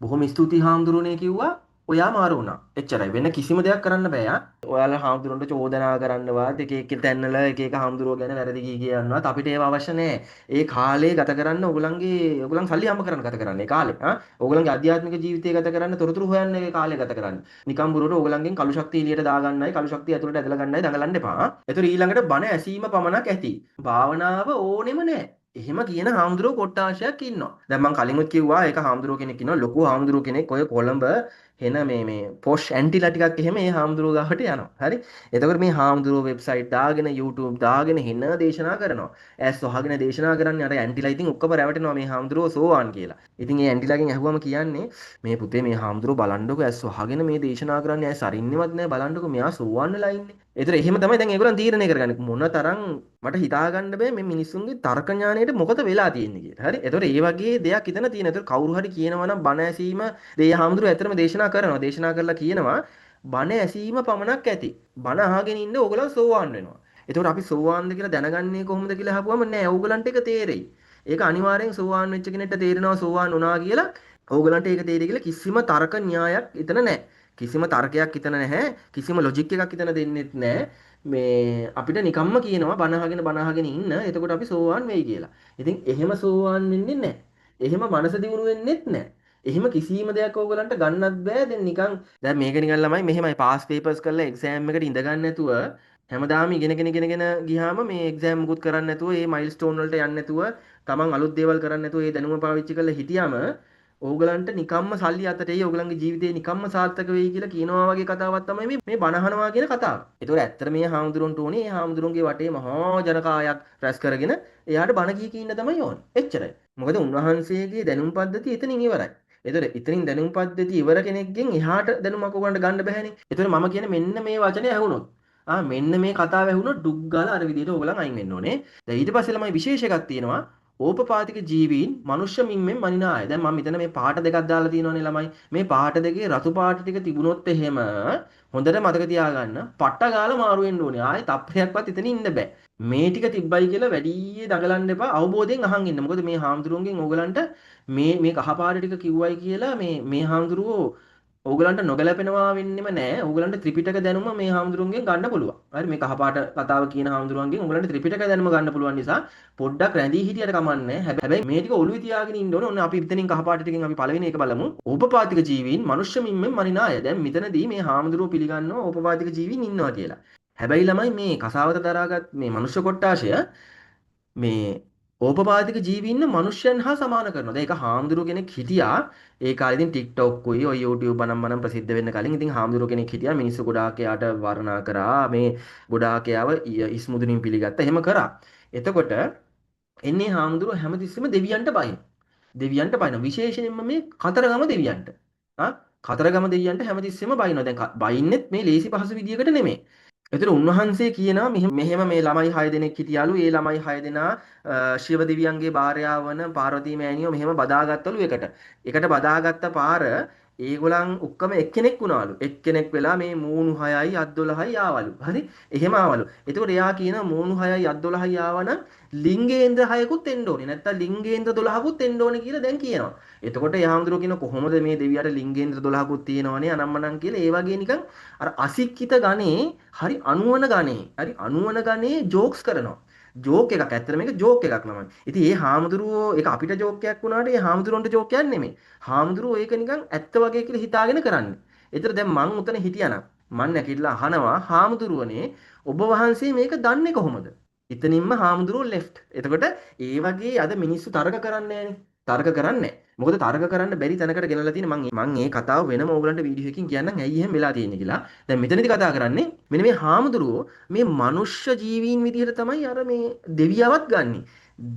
බොහොම ස්තුතියි හාමුදුරුවනේ කිව්වා. ඔයා මාරු වුණා. එච්චරයි. වෙන කිසිම දෙයක් කරන්න බෑ. ඔයාලා හාමුදුරන්ට චෝදනා කරන්නවත් එක එක තැන්නල එක එක හාමුදුරුවෝ ගැන වැරදි කියනවත් අපිට ඒව අවශ්‍ය නැහැ. ඒ කාලේ ගත කරන්න ඕගොල්ලන් සල්ලි හම්බ කරන්න ගත කරන්න. ඒ කාලේ. ඕගොල්ලන්ගේ ආධ්‍යාත්මික ජීවිතය ගත කරන්න තොරතුරු හොයන්න ඒ කාලේ ගත කරන්න. නිකම් බුරුවට ඕගොල්ලන්ගෙන් කළු ශක්තිය එළියට දාගන්නයි කළු ශක්තිය ඇතුළට ඇදලා ගන්නයි දඟලන්න එපා. ඒතර ඊළඟට බණ ඇසීම පමණක් ඇති. භාවනාව ඕනෙම නැහැ. එහෙම කියන හාමුදුරුවෝ කොට්ටාශයක් ඉන්නවා. දැන් මම කලින්වත් කිව්වා ඒක හාමුදුරුවෝ කෙනෙක් ඉන්නවා. ලොකු හාමුදුරුවෝ කෙනෙක් ඔය කොළඹ හෙන මේ පොෂ් ඇන්ටිලා ටිකක් එහෙම මේ හාමුදුරුවෝ ගාවට යනවා. හරි. එතකොට මේ හාමුදුරුවෝ වෙබ්සයිට් දාගෙන YouTube දාගෙන හෙන දේශනා කරනවා. ඇස් වහගෙන දේශනා කරන්නේ අර ඇන්ටිලා ඉතින් ඔක්කොම රැවටෙනවා මේ හාමුදුරුවෝ සෝවාන් කියලා. ඉතින් මේ ඇන්ටිලාගෙන් අහුවම කියන්නේ මේ පුතේ මේ හාමුදුරුවෝ බලන්නකො ඇස් වහගෙන මේ දේශනා කරන්නේ ඇස් අරින්නවත් නැහැ බලන්නකො මෙයා සෝවාන් වෙලා ඉන්නේ. ඒතර එහෙම තමයි දැන් ඒගොල්ලන් තීරණය කරගන්නේ මොන තරම් මට හිතා ගන්න බෑ මේ මිනිස්සුන්ගේ තර්ක ඥාණයට මොකද වෙලා තියෙන්නේ කියලා. හරි. ඒතර ඒ වගේ දෙයක් හිතන තියෙන. ඒතර කවුරු හරි කියනවා නම් බණ ඇසීම දෙය හාමුදුරුවෝ ඇත්තටම දේශනා කරනවා. දේශනා කරලා කියනවා බණ ඇසීම පමණක් ඇති. බණ අහගෙන ඉන්න ඕගොල්ලෝ සෝවාන් වෙනවා. ඒතකොට අපි සෝවාන්ද කියලා දැනගන්නේ කොහොමද කියලා අහපුවම නෑ ඕගොල්ලන්ට ඒක තේරෙයි. ඒක අනිවාර්යෙන් සෝවාන් වෙච්ච කෙනෙක්ට තේරෙනවා සෝවාන් වුණා කියලා. ඕගොල්ලන්ට ඒක තේරෙයි කියලා කිසිම තර්ක න්‍යායක් එතන නෑ. කිසිම තර්කයක් හිතන නැහැ කිසිම ලොජික් එකක් හිතන දෙන්නෙත් නැහැ මේ අපිට නිකම්ම කියනවා බණ අහගෙන ඉන්න එතකොට අපි සෝවාන් වෙයි කියලා. ඉතින් එහෙම සෝවාන් වෙන්නේ නැහැ. එහෙම මනස දියුණු වෙන්නෙත් නැහැ. එහෙම කිසිම දෙයක් ඕගලන්ට ගන්නත් බෑ. දැන් නිකන් දැන් මේක නිකන් ළමයි මෙහෙමයි පාස් පේපර්ස් කරලා එක්සෑම් එකට ඉඳ ගන්න නැතුව හැමදාම ඉගෙනගෙන ගියාම මේ එක්සෑම් මුකුත් කරන්නේ නැතුව මේ මයිල්ස්ටෝන් වලට යන්නේ නැතුව තමන් අලුත් දේවල් කරන්නේ නැතුව මේ දැනුම පාවිච්චි කරලා හිටියාම ඕගලන්ට නිකම්ම සල්ලි අතට එයි ඕගලන්ගේ ජීවිතේ නිකම්ම සාර්ථක වෙයි කියලා කියනවා වගේ කතාවක් තමයි මේ බණහනවා කියන කතාව. ඒතකොට ඇත්තට මේ හාමුදුරන්ට ඕනේ මේ හාමුදුරන්ගේ වටේ මහා ජනකායක් රැස් කරගෙන එයාට බණ කී ඉන්න තමයි ඕනේ. එච්චරයි. මොකද උන්වහන්සේගේ දැනුම් පද්ධතිය එතනින් ඉවරයි. ඒතර ඉතින් දැනුම් පද්ධතිය ඉවර කෙනෙක්ගෙන් එහාට දැනුමක් ඕගලන්ට ගන්න බැහැනේ. ඒතර මම කියන්නේ මෙන්න මේ වචනේ ඇහුනොත් මෙන්න මේ කතාව ඇහුනොත් ඩුක් ගාලා අර විදිහට ඕගලන් අයින් වෙන්න ඕනේ. දැන් ඊට පස්සේ ළමයි විශේෂ එකක් තියෙනවා. ඕපපාතික ජීවීන් මනුෂ්‍ය මිම්මෙන් මනිනාය. දැන් මම මෙතන මේ පාට දෙකක් දාලා තියෙනවානේ ළමයි. මේ පාට දෙකේ රතු පාට ටික තිබුණොත් එහෙම හොඳට මතක තියාගන්න පට්ට ගාලා මාරු වෙන්න ඕනේ. ආයේ තප්පරයක්වත් එතන ඉන්න බෑ. මේ ටික තිබ්බයි කියලා වැඩි දඟලන්න එපා. අවබෝධයෙන් අහන් ඉන්න. මොකද මේ හාමුදුරුවන්ගෙන් ඕගලන්ට මේ කහපාට ටික කිව්වයි කියලා මේ හාමුදුරුවෝ ඕගලන්ට නොගැලපෙනවා වෙන්නෙම නෑ. ඕගලන්ට ත්‍රිපිටක දැනුම මේ හාමුදුරුවන්ගෙන් ගන්න පුළුවන්. හරි මේ කහපාට කතාව කියන හාමුදුරුවන්ගෙන් ඕගලන්ට ත්‍රිපිටක දැනුම ගන්න පුළුවන් නිසා පොඩ්ඩක් රැඳී හිටියට කමන්නේ. හැබැයි මේ ටික ඔළුවේ තියාගෙන ඉන්න ඕනේ. ඔන්න අපි ඉතින් කහපාට ටිකෙන් අපි පළවෙනි එක බලමු. ඕපපාතික ජීවීන් මනුෂ්‍ය මිම්මෙන් මනිනාය. දැන් මෙතනදී මේ හාමුදුරුවෝ පිළිගන්නවා ඕපපාතික ජීවීන් ඉන්නවා කියලා. හැබැයි ළමයි මේ කසාවත දරාගත් මේ මනුෂ්‍ය කොට්ටාශය මේ ඕපපාතික ජීවීන් මනුෂ්‍යයන් හා සමාන කරනවා. දැන් ඒක හාමුදුරුව කෙනෙක් හිටියා. ඒ කාලේ ඉතින් TikTok උයි ඔය YouTube බනම් ප්‍රසිද්ධ වෙන්න කලින් ඉතින් හාමුදුරුව කෙනෙක් හිටියා. මිනිස්සු ගොඩාක් එයාට වර්ණනා කරා. මේ ගොඩාක් එයාව ඉස්මුදුනින් පිළිගත්තා. එහෙම කරා. එතකොට එන්නේ හාමුදුරුව හැමතිස්සෙම දෙවියන්ට බයින. දෙවියන්ට බයින. විශේෂයෙන්ම මේ කතරගම දෙවියන්ට. කතරගම දෙවියන්ට හැමතිස්සෙම බයිනවා. දැන් බයින්නෙත් මේ ලේසි පහසු විදියකට නෙමෙයි. එතන උන්වහන්සේ කියනවා මෙහෙම මේ ළමයි 6 දෙනෙක් හිටියලු. ඒ ළමයි 6 දෙනා ශිව දෙවියන්ගේ භාර්යාව වන පාර්වතී මෑණියෝ මෙහෙම බදාගත්තලු එකට. එකට බදාගත්ත පාර ඒගොල්ලන් ඔක්කොම එක්කෙනෙක් වුණාලු. එක්කෙනෙක් වෙලා මේ මූණු 6යි අත් 12යි ආවලු. හරි? එහෙම ආවලු. එතකොට එයා කියන මූණු 6යි අත් 12යි ආවනම් ලිංගේන්ද්‍ර 6කුත් එන්න ඕනේ. නැත්තම් ලිංගේන්ද්‍ර 12කුත් එන්න ඕනේ කියලා දැන් කියනවා. එතකොට යහම්දුර කියන කොහොමද මේ දෙවියට ලිංගේන්ද්‍ර 12කුත් තියෙනවනේ අනම්මනම් කියලා ඒ වගේ නිකන් අර අසික්කිත ගණේ හරි අනුවන ගණේ ජෝක්ස් කරනවා. ජෝක් එකක්. ඇත්තට මේක ජෝක් එකක් ළමයි. ඉතින් ඒ හාමුදුරුවෝ ඒක අපිට ජෝක් එකක් වුණාට ඒ හාමුදුරුවන්ට ජෝක් එකක් නෙමෙයි. හාමුදුරුවෝ ඒක නිකන් ඇත්ත වගේ කියලා හිතාගෙන කරන්නේ. ඒතර දැන් මං උතන හිටියානම් මං නැකිట్లా අහනවා හාමුදුරුවනේ ඔබ වහන්සේ මේක දන්නේ කොහොමද? එතනින්ම හාමුදුරුවෝ left. එතකොට ඒ වගේ අද මිනිස්සු තර්ක කරන්නේ තර්ක කරන්නේ මොකද තර්ක කරන්න බැරි තැනකට ගෙනලා තියෙන මම මේ කතාව වෙනම ඕගලන්ට වීඩියෝ එකකින් කියන්නම් ඇයි එහෙම වෙලා තියෙන්නේ කියලා. දැන් මෙතනදී කතා කරන්නේ මෙන්න මේ හාමුදුරුවෝ මේ මනුෂ්‍ය ජීවීන් විදිහට තමයි අර මේ දෙවියවත් ගන්නෙ.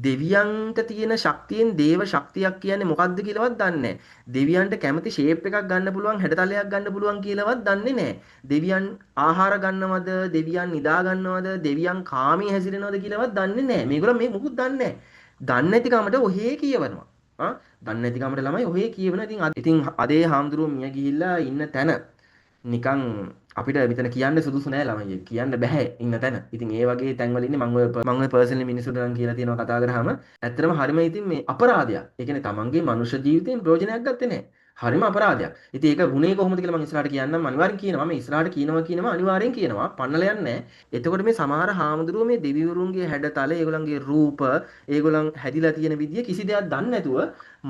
දෙවියන්ට තියෙන ශක්තියෙන් දේව ශක්තියක් කියන්නේ මොකක්ද කියලාවත් දන්නේ නැහැ. දෙවියන්ට කැමති ෂේප් එකක් ගන්න පුළුවන්, හැඩතලයක් ගන්න පුළුවන් කියලාවත් දන්නේ නැහැ. දෙවියන් ආහාර ගන්නවද, දෙවියන් නිදා ගන්නවද, දෙවියන් කාමී හැසිරෙනවද කියලාවත් දන්නේ නැහැ. මේගොල්ලෝ මේ මුකුත් දන්නේ නැහැ. දන්නේ නැති කමට ඔහේ කියවනවා. දන්නේ නැති කමට ළමයි ඔහේ කියවන. ඉතින් අදේ හාමුදුරුවෝ මිය ගිහිල්ලා ඉන්න තැන නිකන් අපිට මෙතන කියන්න සුදුසු නෑ ළමයි. කියන්න බෑ ඉන්න තැන. ඉතින් ඒ වගේ තැන්වල ඉන්නේ මම ඔය පර්සනලි මිනිස්සුන්ට නම් කියලා තියෙනවා කතා කරාම ඇත්තටම හරිම ඉතින් මේ අපරාධයක්. ඒ කියන්නේ තමන්ගේ මනුෂ්‍ය ජීවිතයෙන් ප්‍රයෝජනයක් ගත්තේ නෑ. හරිම අපරාධයක්. ඉතින් ඒක වුණේ කොහොමද කියලා මම ඉස්සරහට කියන්නම්. අනිවාර්යෙන් කියනවා. මේ ඉස්සරහට කියනවා අනිවාර්යෙන් කියනවා. පන්නල යන්නේ. එතකොට මේ සමහර හාමුදුරුවෝ මේ දෙවිවරුන්ගේ හැඩතල, ඒගොල්ලන්ගේ රූප, ඒගොල්ලන් හැදිලා තියෙන විදිය කිසි දෙයක් දන්නේ නැතුව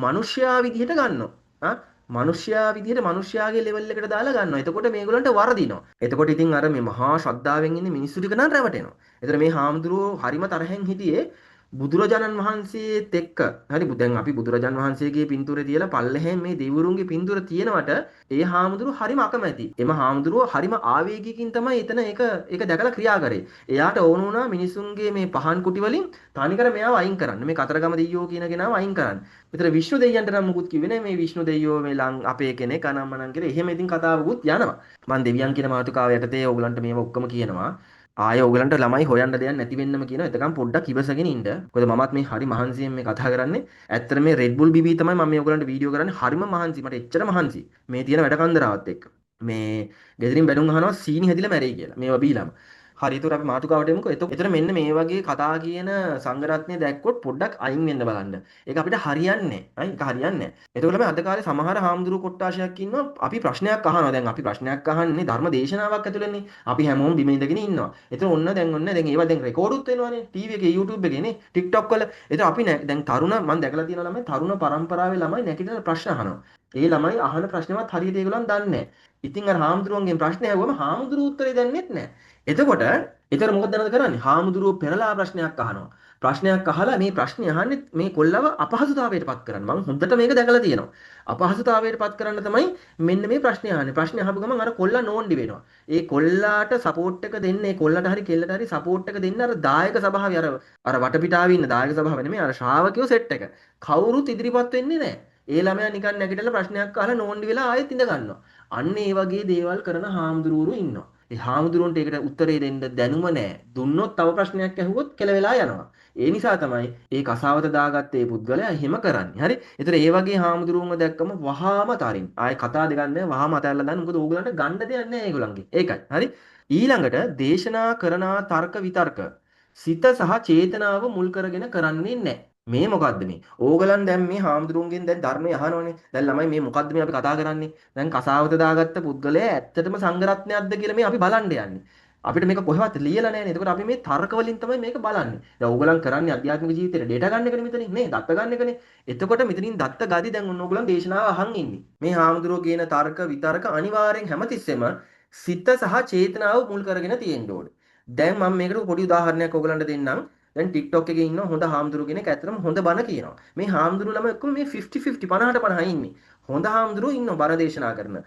මිනිස්යා විදිහට ගන්නවා. මිනිස්යා විදිහට මිනිස්යාගේ ලෙවල් එකට දාලා ගන්නවා. එතකොට මේගොල්ලන්ට වරදිනවා. එතකොට ඉතින් අර මේ මහා ශ්‍රද්ධාවෙන් ඉන්න මිනිස්සු ටික නම් රැවටෙනවා. එතකොට මේ හාමුදුරුවෝ හරිම තරහෙන් හිටියේ බුදුරජාණන් වහන්සේත් එක්ක හරි දැන් අපි බුදුරජාණන් වහන්සේගේ පින්තූරේ තියලා පල්ලෙහෙන් මේ දෙවිවරුන්ගේ පින්තූර තියෙනවට ඒ හාමුදුරුව හරිම අකමැති. එම හාමුදුරුව හරිම ආවේගිකින් තමයි එතන ඒක දැකලා ක්‍රියා කරේ. එයාට ඕන වුණා මිනිසුන්ගේ මේ පහන් කුටි වලින් තනිකර මෙයාව අයින් කරන්න. මේ කතරගම දෙයියෝ කියන කෙනාව අයින් කරන්න. විතර විෂ්ණු දෙයියන්ට නම් මුකුත් කිව්වේ නෑ මේ විෂ්ණු දෙයියෝ මේ අපේ කෙනෙක් අනම්මනම් කියලා. එහෙම ඉතින් කතාවකුත් යනවා. මම දෙවියන් කියන මාතෘකාව යටතේ ඕගලන්ට මේව ඔක්කොම කියනවා. ආය ඕගලන්ට ළමයි හොයන්න දෙයක් නැති වෙන්නම කියනවා. එතකම් පොඩ්ඩක් ඉවසගෙන ඉන්න. මොකද මමත් මේ හරි මහන්සියෙන් මේ කතා කරන්නේ. ඇත්තට මේ Red Bull BB තමයි මම මේ ඕගලන්ට වීඩියෝ කරන්නේ. හරිම මහන්සි. මට එච්චර මහන්සි. මේ තියෙන වැඩ කන්දරාවත් එක්ක. මේ ගෙදරින් බැනුම් අහනවා සීනි හැදිලා මැරෙයි කියලා. මේවා බීලාම. හරි ඒතර අපි මාතුකාවට එමුකෝ. එතකොට මෙන්න මේ වගේ කතා කියන සංගරත්නය දැක්කොත් පොඩ්ඩක් අයින් වෙන්න බලන්න. ඒක අපිට හරියන්නේ නැහැ. ඒක හරියන්නේ නැහැ. එතකොට මේ අද කාලේ සමහර හාමුදුරුවෝ කොට්ටාශයක් ඉන්නවා. අපි ප්‍රශ්නයක් අහනවා. දැන් අපි ප්‍රශ්නයක් අහන්නේ ධර්ම දේශනාවක් ඇතුළේනේ. අපි හැමෝම බිම ඉඳගෙන ඉන්නවා. එතකොට ඔන්න දැන් ඒවා දැන් රෙකෝඩුත් වෙනවානේ. ටීවී එකේ YouTube එකේ නේ. TikTok වල. එතකොට අපි දැන් තරුණ මම දැකලා තියෙන ළමයි තරුණ පරම්පරාවේ ළමයි නැගිටලා ප්‍රශ්න අහනවා. ඒ ළමයි අහන ප්‍රශ්නවත් හරියට ඒගොල්ලන් දන්නේ නැහැ. ඉතින් අර හාමුදුරුවන්ගෙන් ප්‍රශ්න ඇහුවම හාමුදුරුවෝ උත්තරේ දන්නෙත් නැහැ. එතකොට මොකද දැනද කරන්නේ? හාමුදුරුවෝ පෙරලා ප්‍රශ්නයක් අහනවා. ප්‍රශ්නයක් අහලා මේ ප්‍රශ්නේ අහන්නේ මේ කොල්ලව අපහසුතාවයට පත් කරන්න. මම හොඳට මේක දැකලා තියෙනවා. අපහසුතාවයට පත් කරන්න තමයි මෙන්න මේ ප්‍රශ්නේ අහන්නේ. ප්‍රශ්නේ අහපු ගමන් අර කොල්ලා නෝන්ඩි වෙනවා. ඒ කොල්ලාට සපෝට් එක දෙන්න, ඒ කොල්ලට හරි කෙල්ලට හරි සපෝට් එක දෙන්න අර දායක සභාවේ අර වටපිටාවේ ඉන්න දායක සභාව නෙමෙයි අර ශ්‍රාවකයෝ සෙට් එක. කවුරුත් ඉදිරිපත් වෙන්නේ නැහැ. ඒ ළමයා නිකන් නැගිටලා ප්‍රශ්නයක් අහලා නෝන්ඩි වෙලා ආයෙත් ඉඳ ගන්නවා. අන්න ඒ වගේ දේවල් කරන හාමුදුරුවෝ ඉන්නවා. ඒ හාමුදුරුවන්ට ඒකට උත්තරේ දෙන්න දැනුම නැහැ. දුන්නොත් තව ප්‍රශ්නයක් ඇහුවොත් කෙලවෙලා යනවා. ඒ නිසා තමයි ඒ කසාවත දාගත්තේ පුද්ගලයා එහෙම කරන්නේ. හරි? ඒතර ඒ වගේ හාමුදුරුවන්ව දැක්කම වහාම අතාරින්න. ආයේ කතා දෙකක් නැහැ. වහාම අතහැරලා දාන්න. මොකද ඕගලන්ට ගන්න දෙයක් නැහැ ඒගොල්ලන්ගේ. ඒකයි. හරි? ඊළඟට දේශනා කරන තර්ක විතර්ක සිත සහ චේතනාව මුල් කරගෙන කරන්නේ නැහැ. මේ මොකද්ද මේ? ඕගලන් දැන් මේ හාමුදුරුවන්ගෙන් දැන් ධර්මය අහනවනේ. දැන් ළමයි මේ මොකද්ද මේ අපි කතා කරන්නේ? දැන් කසාවත දාගත්ත පුද්ගලයා ඇත්තටම සංඝරත්නයක්ද කියලා මේ අපි බලන්න යන්නේ. අපිට මේක කොහෙවත් ලියලා නැහැ නේද? ඒකට අපි මේ තර්ක වලින් තමයි මේක බලන්නේ. දැන් ඕගලන් කරන්නේ අධ්‍යාත්මික ජීවිතේට ඩේටා ගන්න එකනේ මෙතනින්. නේ දත්ත ගන්න එකනේ. එතකොට මෙතනින් දත්ත ගadi දැන් ඔන්න ඕගලන් දේශනාව අහන් ඉන්නේ. මේ හාමුදුරුවෝ කියන තර්ක විතර්ක අනිවාර්යෙන් හැමතිස්සෙම සිත සහ චේතනාව මුල් කරගෙන තියෙන්න ඕනේ. දැන් මම මේකට පොඩි උදාහරණයක් ඕගලන්ට දෙන්නම්. දැන් TikTok එකේ ඉන්න හොඳ හාමුදුරු කෙනෙක් ඇත්තටම හොඳ බණ කියනවා. මේ හාමුදුරු ළම ඔක්කොම මේ 50 50 50 ඉන්නේ. හොඳ හාමුදුරු ඉන්නවා බණ දේශනා කරන.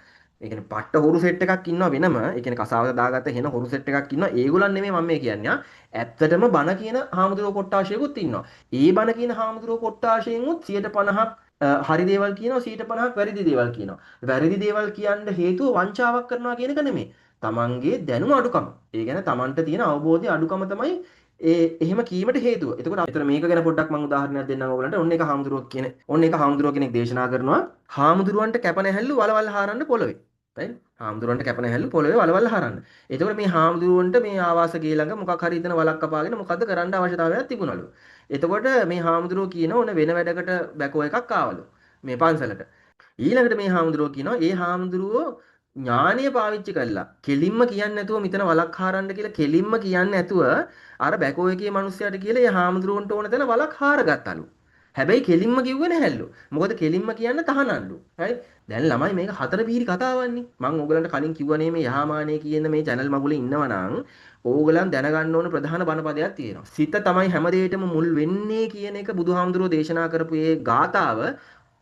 ඒ කියන්නේ පට්ට හොරු සෙට් එකක් ඉන්නවා වෙනම. ඒ කියන්නේ කසාවත දාගත්ත හෙන හොරු සෙට් එකක් ඉන්නවා. ඒගොල්ලන් නෙමෙයි මම මේ කියන්නේ. ඇත්තටම බණ කියන හාමුදුරුවෝ කොට්ටාශයකුත් ඉන්නවා. ඒ බණ කියන හාමුදුරුවෝ කොට්ටාශයෙන් උත් 50%ක් හරි දේවල් කියනවා 50%ක් වැරදි දේවල් කියනවා. වැරදි දේවල් කියන්න හේතුව වංචාවක් කරනවා කියන එක නෙමෙයි. තමන්ගේ දැනුම අඩුකම. ඒ කියන්නේ තමන්ට තියෙන අවබෝධය අඩුකම තමයි එහෙම කීමට හේතුව. එතකොට මේක ගැන පොඩ්ඩක් මම උදාහරණයක් දෙන්නම් ඔයගලන්ට. ඔන්න එක හාමුදුරුවෝ කෙනෙක් දේශනා කරනවා හාමුදුරුවන්ට කැප නැහැල්ලු වලවල් හරන්න පොළවේ. right? හාමුදුරුවන්ට කැප නැහැල්ලු පොළවේ වලවල් හරන්න. එතකොට මේ හාමුදුරුවන්ට මේ ආවාස ගේ ළඟ මොකක් හරි ඉතන වලක් කපාගෙන මොකද්ද කරන්න අවශ්‍යතාවයක් තිබුණලු. එතකොට මේ හාමුදුරුවෝ කියන ඕන වෙන වැඩකට බැකෝ එකක් ආවලු. මේ පන්සලට. ඊළඟට මේ හාමුදුරුවෝ කියනවා ඒ හාමුදුරුවෝ ඥානය පාවිච්චි කළා. කෙලින්ම කියන්නේ නැතුව මෙතන වලක් හරන්න කියලා කෙලින්ම කියන්නේ නැතුව අර බැකෝ එකේ මිනිස්සයාට කියලා ඒ හාමුදුරුවන්ට ඕන තැන වලක් හාරගත්තලු. හැබැයි කෙලින්ම කිව්වේ නැහැලු. මොකද කෙලින්ම කියන්න තහනන්නලු. හරි? දැන් ළමයි මේක හතර පීරි කතාවන්නේ. මම ඕගලන්ට කලින් කිව්වනේ මේ යහමානේ කියන මේ channel මගුලේ ඉන්නවනම් ඕගලන් දැනගන්න ඕන ප්‍රධාන බණපදයක් තියෙනවා. සිත තමයි හැම දෙයකටම මුල් වෙන්නේ කියන එක බුදුහාමුදුරුවෝ දේශනා කරපු ඒ ගාතාව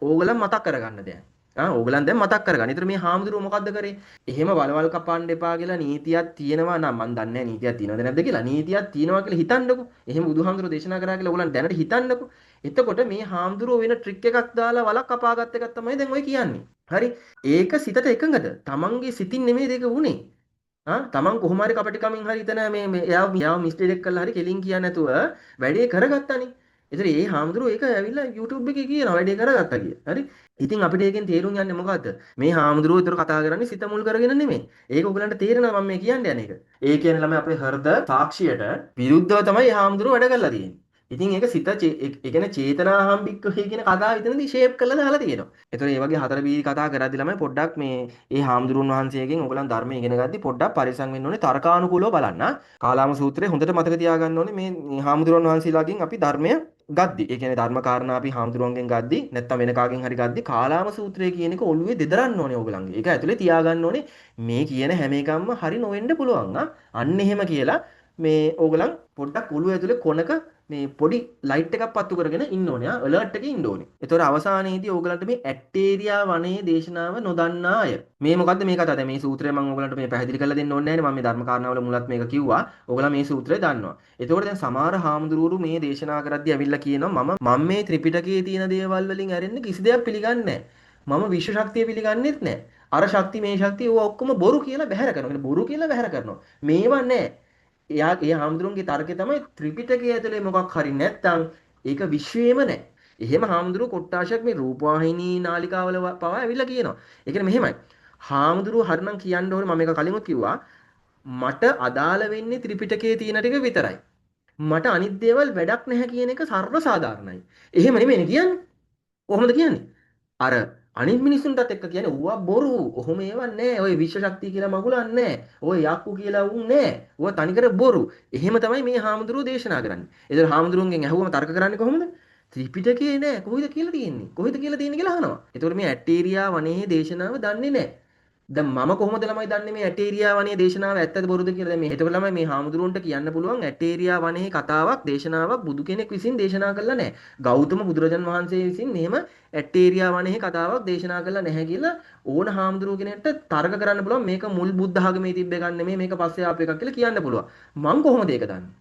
ඕගලන් මතක් කරගන්න දැන්. ඕගලන් දැන් මතක් කරගන්න. ඊටර මේ හාමුදුරුවෝ මොකද්ද කරේ? එහෙම වලවල් කපන්න එපා කියලා නීතියක් තියෙනවා නම් මම දන්නේ නැහැ නීතියක් තියෙනවද නැද්ද කියලා. නීතියක් තියෙනවා කියලා හිතන්නකෝ. එහෙම බුදුහාමුදුරුවෝ දේශනා කරා කියලා ඕගලන් දැනට හිතන්නකෝ. එතකොට මේ හාමුදුරුවෝ වෙන ට්‍රික් එකක් දාලා වලක් කපාගත්ත එකක් තමයි දැන් ඔය කියන්නේ. හරි? ඒක සිතට එකඟද? තමන්ගේ සිතින් නෙමෙයි ඒක වුනේ. තමන් කොහොම හරි කපටිකමින් හරි හිතන මේ එයාව මිස්ටේක් කරලා හරි කෙලින් කියන්නේ නැතුව වැඩේ කරගත්තානේ. ඒතර ඒ හාමුදුරුවෝ ඒක ඇවිල්ලා YouTube එකේ කියනවා වැඩේ කරගත්තා කියලා. හරි? ඉතින් අපිට ඒකෙන් තේරුම් යන්නේ මොකද්ද? මේ හාමුදුරුවෝ ඒතර කතා කරන්නේ සිත මුල් කරගෙන නෙමෙයි. ඒක ඔයගලන්ට තේරෙනවා මම මේ කියන්නේ යන එක. ඒ කියන්නේ ළමයි අපේ හෘද සාක්ෂියට විරුද්ධව තමයි හාමුදුරුවෝ වැඩ කරලා තියෙන්නේ. ඉතින් ඒක සිත ඒ කියන්නේ චේතනාහම්බික්කේ කියන කතාව විතරදී ෂේප් කරලා දාලා තියෙනවා. ඒතර මේ වගේ හතර බීරි කතා කරද්දි ළමයි පොඩ්ඩක් මේ හාමුදුරුවන් වහන්සේගෙන් ඔයගලන් ධර්මය ඉගෙන ගද්දි පොඩ්ඩක් පරිස්සම් වෙන්න ඕනේ තර්කානුකූලව බලන්න. කාලාම සූත්‍රය හොඳට මතක තියාගන්න ඕනේ මේ හාමුදුරුවන් වහන්සේලාගෙන් අපි ධර්මය ගද්දි. ඒ කියන්නේ ධර්ම කාරණා අපි හාමුදුරුවන්ගෙන් ගද්දි නැත්නම් වෙන කාගෙන් හරි ගද්දි කාලාම සූත්‍රය කියන එක ඔළුවේ දෙදරන්න ඕනේ ඔයගලන්ගේ. ඒක ඇතුලේ තියාගන්න ඕනේ මේ කියන හැම එකක්ම හරි නොවෙන්න පුළුවන්. අන්න එහෙම කියලා මේ ඕගලන් පොඩ්ඩක් ඔළුව ඇතුලේ කොනක මේ පොඩි ලයිට් එකක් පත්තු කරගෙන ඉන්න ඕනේ. ඇලර්ට් එකේ ඉන්න ඕනේ. ඒතකොට අවසානයේදී ඕගලන්ට මේ ඇටේරියා වනයේ දේශනාව නොදන්නා අය. මේ මොකද්ද මේ කතාව? දැන් මේ සූත්‍රය මම ඕගලන්ට මේ පැහැදිලි කරලා දෙන්න ඕනේ නැහැ නේ. මම මේ ධර්ම කාරණාවල මුලත් මේක කිව්වා. ඕගලා මේ සූත්‍රය දන්නවා. ඒතකොට දැන් සමහර හාමුදුරුවරු මේ දේශනා කරද්දී ඇවිල්ලා කියනවා මම මේ ත්‍රිපිටකයේ තියෙන දේවල් වලින් ඇරෙන්න කිසි දෙයක් පිළිගන්නේ නැහැ. මම විශ්ව ශක්තිය පිළිගන්නෙත් නැහැ. අර ශක්ති මේ ශක්තිය ඕවා ඔක්කොම බොරු කියලා බැහැර කරනවා. බොරු කියලා බැහැර කරනවා. මේවා නැහැ. ඒ හාමුදුරුවන්ගේ තර්කය තමයි ත්‍රිපිටකය ඇතුලේ මොකක් හරි නැත්තම් ඒක විශ්වයේම නැහැ. එහෙම හාමුදුරුවෝ කොට්ටාශයක් මේ රූපවාහිනී නාලිකාවල පවා ඇවිල්ලා කියනවා. ඒ කියන්නේ මෙහෙමයි. හාමුදුරුවෝ හරිනම් කියන්න ඕනේ මම මේක කලින්ම කිව්වා. මට අදාළ වෙන්නේ ත්‍රිපිටකයේ තියෙන ටික විතරයි. මට අනිත් දේවල් වැඩක් නැහැ කියන එක සර්ව සාධාරණයි. එහෙම නෙමෙයි කියන්නේ. කොහොමද කියන්නේ? අර අනිත් මිනිස්සුන්ටත් එක්ක කියන්නේ ඌවා බොරු. ඔහොම ඒවා නෑ. ඔය විශ්ව ශක්තිය කියලා මගුලක් නෑ. ඔය යක්කු කියලා උන් නෑ. ඌවා තනිකර බොරු. එහෙම තමයි මේ හාමුදුරුවෝ දේශනා කරන්නේ. ඒතර හාමුදුරුවන්ගෙන් අහුවම තර්ක කරන්නේ කොහොමද? ත්‍රිපිටකේ නෑ. කොහෙද කියලා තියෙන්නේ? කොහෙද කියලා තියෙන්නේ කියලා අහනවා. ඒතකොට මේ ඇටේරියා වනයේ දේශනාව දන්නේ නෑ. දැන් මම කොහොමද ළමයි දන්නේ මේ ඇටේරියා වනයේ දේශනාව ඇත්තද බොරුද කියලා? දැන් මේ එතකොට ළමයි මේ හාමුදුරුවන්ට කියන්න පුළුවන් ඇටේරියා වනයේ කතාවක් දේශනාවක් බුදු කෙනෙක් විසින් දේශනා කළා නැහැ. ගෞතම බුදුරජාන් වහන්සේ විසින් මෙහෙම ඇටේරියා වනයේ කතාවක් දේශනා කළා නැහැ කියලා ඕන හාමුදුරුවෝ කෙනෙක්ට තර්ක කරන්න පුළුවන්. මේක මුල් බුද්ධ ආගමේ තිබ්බ එකක් නෙමෙයි මේක පස්සේ ආපු එකක් කියලා කියන්න පුළුවන්. මං කොහොමද ඒක දන්නේ?